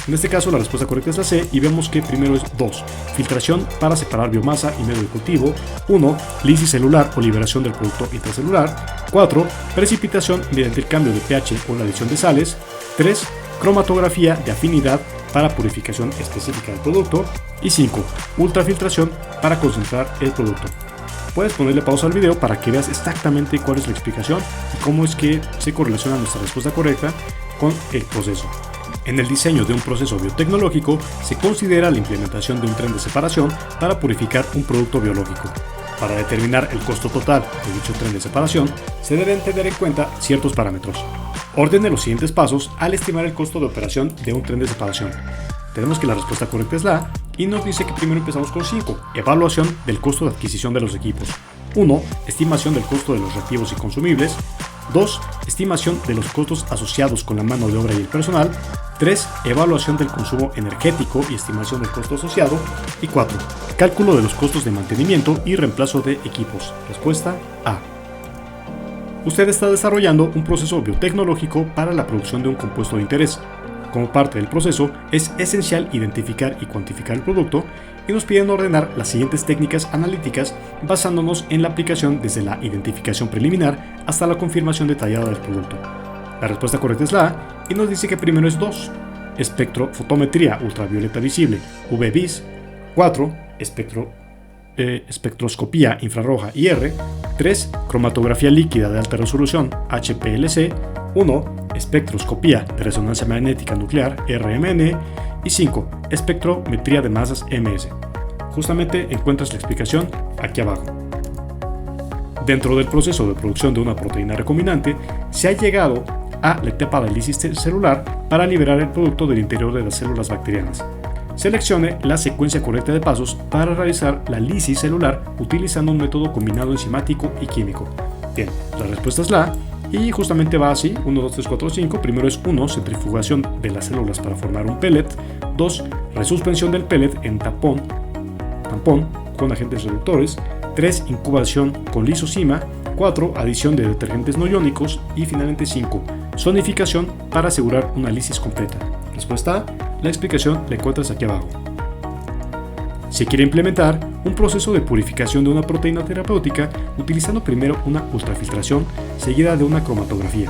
En este caso, la respuesta correcta es la C, y vemos que primero es 2. Filtración para separar biomasa y medio de cultivo. 1. Lisis celular o liberación del producto intracelular. 4. Precipitación mediante el cambio de pH o la adición de sales. 3. Cromatografía de afinidad para purificación específica del producto. Y 5. Ultrafiltración para concentrar el producto. Puedes ponerle pausa al video para que veas exactamente cuál es la explicación y cómo es que se correlaciona nuestra respuesta correcta con el proceso. En el diseño de un proceso biotecnológico se considera la implementación de un tren de separación para purificar un producto biológico. Para determinar el costo total de dicho tren de separación, se deben tener en cuenta ciertos parámetros. Ordene los siguientes pasos al estimar el costo de operación de un tren de separación. Tenemos que la respuesta correcta es la A, y nos dice que primero empezamos con 5. Evaluación del costo de adquisición de los equipos. 1. Estimación del costo de los reactivos y consumibles. 2. Estimación de los costos asociados con la mano de obra y el personal. 3. Evaluación del consumo energético y estimación del costo asociado. Y 4. Cálculo de los costos de mantenimiento y reemplazo de equipos. Respuesta A. Usted está desarrollando un proceso biotecnológico para la producción de un compuesto de interés. Como parte del proceso, es esencial identificar y cuantificar el producto, y nos piden ordenar las siguientes técnicas analíticas basándonos en la aplicación desde la identificación preliminar hasta la confirmación detallada del producto. La respuesta correcta es la A, y nos dice que primero es 2. Espectrofotometría ultravioleta visible, UV-Vis. 4. Espectroscopía infrarroja IR. 3. Cromatografía líquida de alta resolución, HPLC. 1. Espectroscopía de resonancia magnética nuclear, RMN. Y 5. Espectrometría de masas, MS. Justamente encuentras la explicación aquí abajo. Dentro del proceso de producción de una proteína recombinante, se ha llegado a la etapa de lisis celular para liberar el producto del interior de las células bacterianas. Seleccione la secuencia correcta de pasos para realizar la lisis celular utilizando un método combinado enzimático y químico. Bien, la respuesta es la A, y justamente va así: 1, 2, 3, 4, 5. Primero es 1. Centrifugación de las células para formar un pellet. 2. Resuspensión del pellet en tampón con agentes reductores. 3. Incubación con lisosima. 4. Adición de detergentes no iónicos. Y finalmente 5. Zonificación para asegurar una lisis completa. Respuesta A. La explicación la encuentras aquí abajo. Se quiere implementar un proceso de purificación de una proteína terapéutica utilizando primero una ultrafiltración seguida de una cromatografía.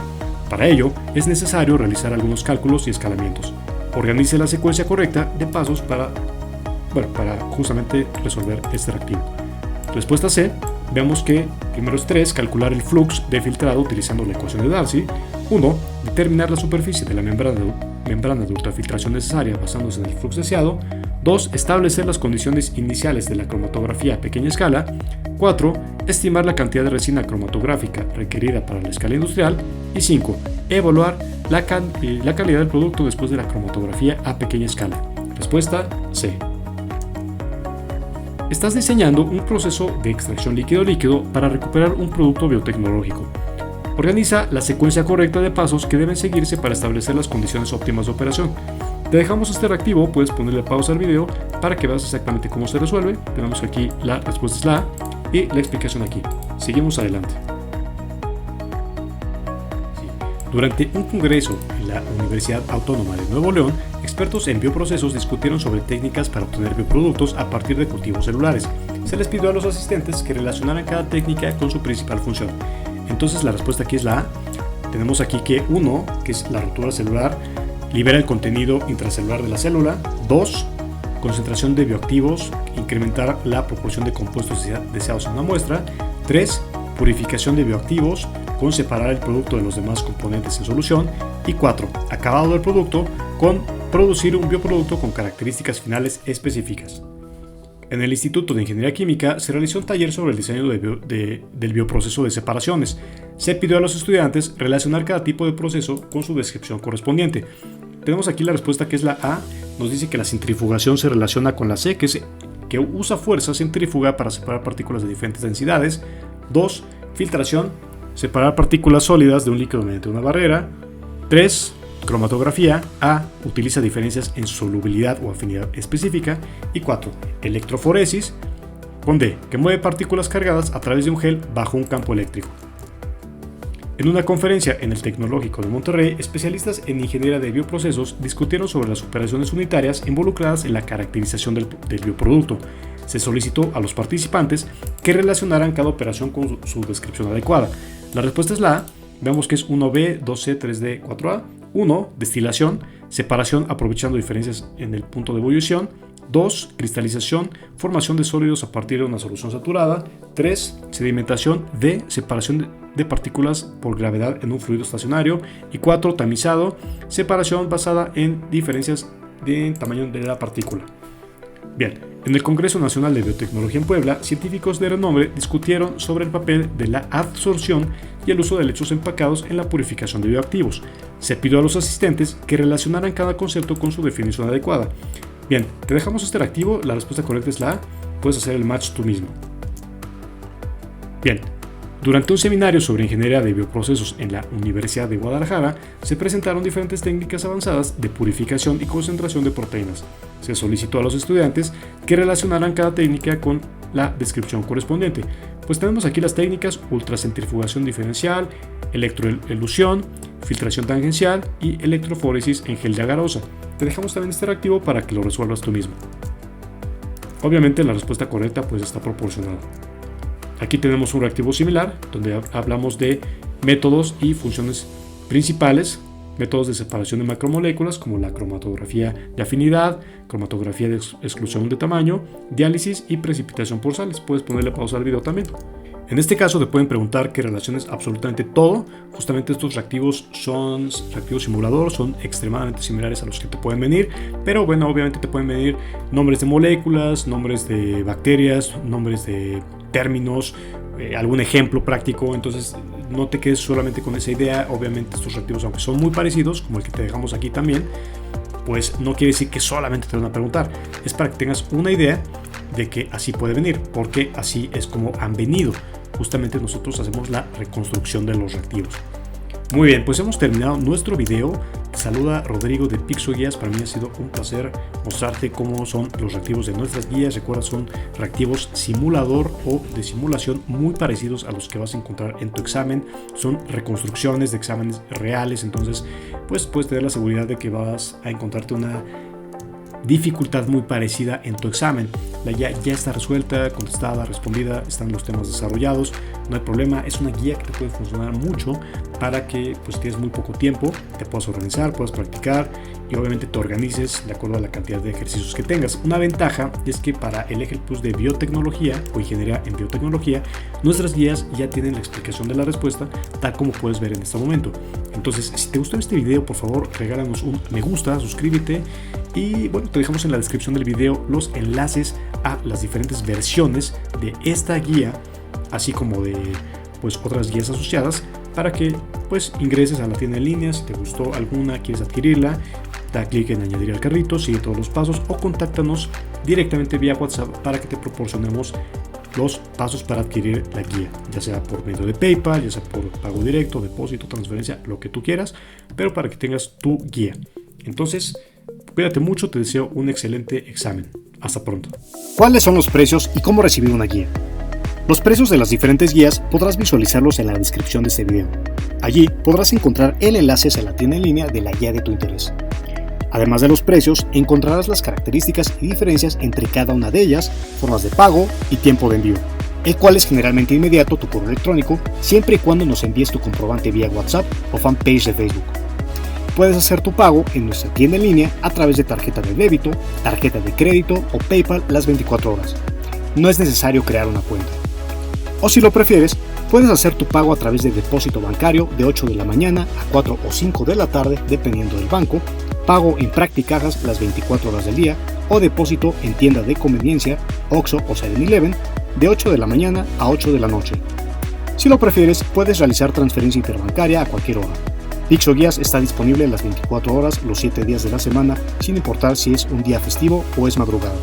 Para ello, es necesario realizar algunos cálculos y escalamientos. Organice la secuencia correcta de pasos para justamente resolver este reactivo. Respuesta C. Veamos que primero es 3. Calcular el flux de filtrado utilizando la ecuación de Darcy. 1. Determinar la superficie de la membrana de ultrafiltración necesaria basándose en el flux deseado. 2. Establecer las condiciones iniciales de la cromatografía a pequeña escala. 4. Estimar la cantidad de resina cromatográfica requerida para la escala industrial. Y 5. Evaluar la calidad del producto después de la cromatografía a pequeña escala. Respuesta C. Estás diseñando un proceso de extracción líquido-líquido para recuperar un producto biotecnológico. Organiza la secuencia correcta de pasos que deben seguirse para establecer las condiciones óptimas de operación. Te dejamos este reactivo, puedes ponerle pausa al video para que veas exactamente cómo se resuelve. Tenemos aquí la respuesta es la A y la explicación aquí. Seguimos adelante. Durante un congreso en la Universidad Autónoma de Nuevo León, expertos en bioprocesos discutieron sobre técnicas para obtener bioproductos a partir de cultivos celulares. Se les pidió a los asistentes que relacionaran cada técnica con su principal función. Entonces la respuesta aquí es la A. Tenemos aquí que 1, que es la ruptura celular, libera el contenido intracelular de la célula. 2, concentración de bioactivos, incrementar la proporción de compuestos deseados en una muestra. 3, purificación de bioactivos, con separar el producto de los demás componentes en solución. Y 4, acabado del producto, con producir un bioproducto con características finales específicas. En el Instituto de Ingeniería Química se realizó un taller sobre el diseño del bioproceso de separaciones. Se pidió a los estudiantes relacionar cada tipo de proceso con su descripción correspondiente. Tenemos aquí la respuesta que es la A. Nos dice que la centrifugación se relaciona con la C, que usa fuerza centrífuga para separar partículas de diferentes densidades. 2, filtración, separar partículas sólidas de un líquido mediante una barrera. 3, cromatografía, A, utiliza diferencias en solubilidad o afinidad específica. Y 4, electroforesis, con D, que mueve partículas cargadas a través de un gel bajo un campo eléctrico. En una conferencia en el Tecnológico de Monterrey, especialistas en ingeniería de bioprocesos discutieron sobre las operaciones unitarias involucradas en la caracterización del bioproducto. Se solicitó a los participantes que relacionaran cada operación con su descripción adecuada. La respuesta es la A. Vemos que es 1B, 2C, 3D, 4A. 1. Destilación, separación aprovechando diferencias en el punto de ebullición. 2. Cristalización, formación de sólidos a partir de una solución saturada. 3. Sedimentación. D. Separación de partículas por gravedad en un fluido estacionario. Y 4. Tamizado, separación basada en diferencias de tamaño de la partícula. Bien, en el Congreso Nacional de Biotecnología en Puebla, científicos de renombre discutieron sobre el papel de la adsorción y el uso de lechos empacados en la purificación de bioactivos. Se pidió a los asistentes que relacionaran cada concepto con su definición adecuada. Bien, te dejamos este reactivo, la respuesta correcta es la A, puedes hacer el match tú mismo. Bien, durante un seminario sobre ingeniería de bioprocesos en la Universidad de Guadalajara, se presentaron diferentes técnicas avanzadas de purificación y concentración de proteínas. Se solicitó a los estudiantes que relacionaran cada técnica con la descripción correspondiente. Pues tenemos aquí las técnicas ultracentrifugación diferencial, electroelusión, filtración tangencial y electroforesis en gel de agarosa. Te dejamos también este reactivo para que lo resuelvas tú mismo. Obviamente la respuesta correcta pues está proporcionada. Aquí tenemos un reactivo similar donde hablamos de métodos y funciones principales, métodos de separación de macromoléculas como la cromatografía de afinidad, cromatografía de exclusión de tamaño, diálisis y precipitación por sales. Puedes ponerle pausa al video también. En este caso te pueden preguntar que relaciones absolutamente todo. Justamente estos reactivos son reactivos simulador, son extremadamente similares a los que te pueden venir, pero bueno, obviamente te pueden venir nombres de moléculas, nombres de bacterias, nombres de términos, algún ejemplo práctico. Entonces no te quedes solamente con esa idea. Obviamente estos reactivos, aunque son muy parecidos, como el que te dejamos aquí también, pues no quiere decir que solamente te van a preguntar. Es para que tengas una idea de que así puede venir, porque así es como han venido. Justamente nosotros hacemos la reconstrucción de los reactivos. Muy bien, pues hemos terminado nuestro video. Te saluda Rodrigo de PixoGuías. Para mí ha sido un placer mostrarte cómo son los reactivos de nuestras guías. Recuerda, son reactivos simulador o de simulación muy parecidos a los que vas a encontrar en tu examen. Son reconstrucciones de exámenes reales, entonces pues puedes tener la seguridad de que vas a encontrarte una dificultad muy parecida en tu examen. La guía ya está resuelta, contestada, respondida, están los temas desarrollados, no hay problema. Es una guía que te puede funcionar mucho para que pues tienes muy poco tiempo, te puedas organizar, puedas practicar y obviamente te organices de acuerdo a la cantidad de ejercicios que tengas. Una ventaja es que para el Eje Plus de biotecnología o ingeniería en biotecnología, nuestras guías ya tienen la explicación de la respuesta tal como puedes ver en este momento. Entonces, si te gustó este video, por favor regálanos un me gusta, suscríbete y bueno, te dejamos en la descripción del video los enlaces a las diferentes versiones de esta guía, así como de pues otras guías asociadas, para que pues ingreses a la tienda en línea. Si te gustó alguna, quieres adquirirla, da clic en añadir al carrito, sigue todos los pasos o contáctanos directamente vía WhatsApp para que te proporcionemos los pasos para adquirir la guía, ya sea por medio de PayPal, ya sea por pago directo, depósito, transferencia, lo que tú quieras, pero para que tengas tu guía. Entonces, cuídate mucho, te deseo un excelente examen. Hasta pronto. ¿Cuáles son los precios y cómo recibir una guía? Los precios de las diferentes guías podrás visualizarlos en la descripción de este video. Allí podrás encontrar el enlace a la tienda en línea de la guía de tu interés. Además de los precios, encontrarás las características y diferencias entre cada una de ellas, formas de pago y tiempo de envío, el cual es generalmente inmediato tu correo electrónico, siempre y cuando nos envíes tu comprobante vía WhatsApp o fanpage de Facebook. Puedes hacer tu pago en nuestra tienda en línea a través de tarjeta de débito, tarjeta de crédito o PayPal las 24 horas. No es necesario crear una cuenta. O si lo prefieres, puedes hacer tu pago a través de depósito bancario de 8 de la mañana a 4 o 5 de la tarde, dependiendo del banco, pago en Practicajas las 24 horas del día o depósito en tienda de conveniencia, Oxxo o 7-Eleven, de 8 de la mañana a 8 de la noche. Si lo prefieres, puedes realizar transferencia interbancaria a cualquier hora. PixoGuías está disponible las 24 horas, los 7 días de la semana, sin importar si es un día festivo o es madrugada.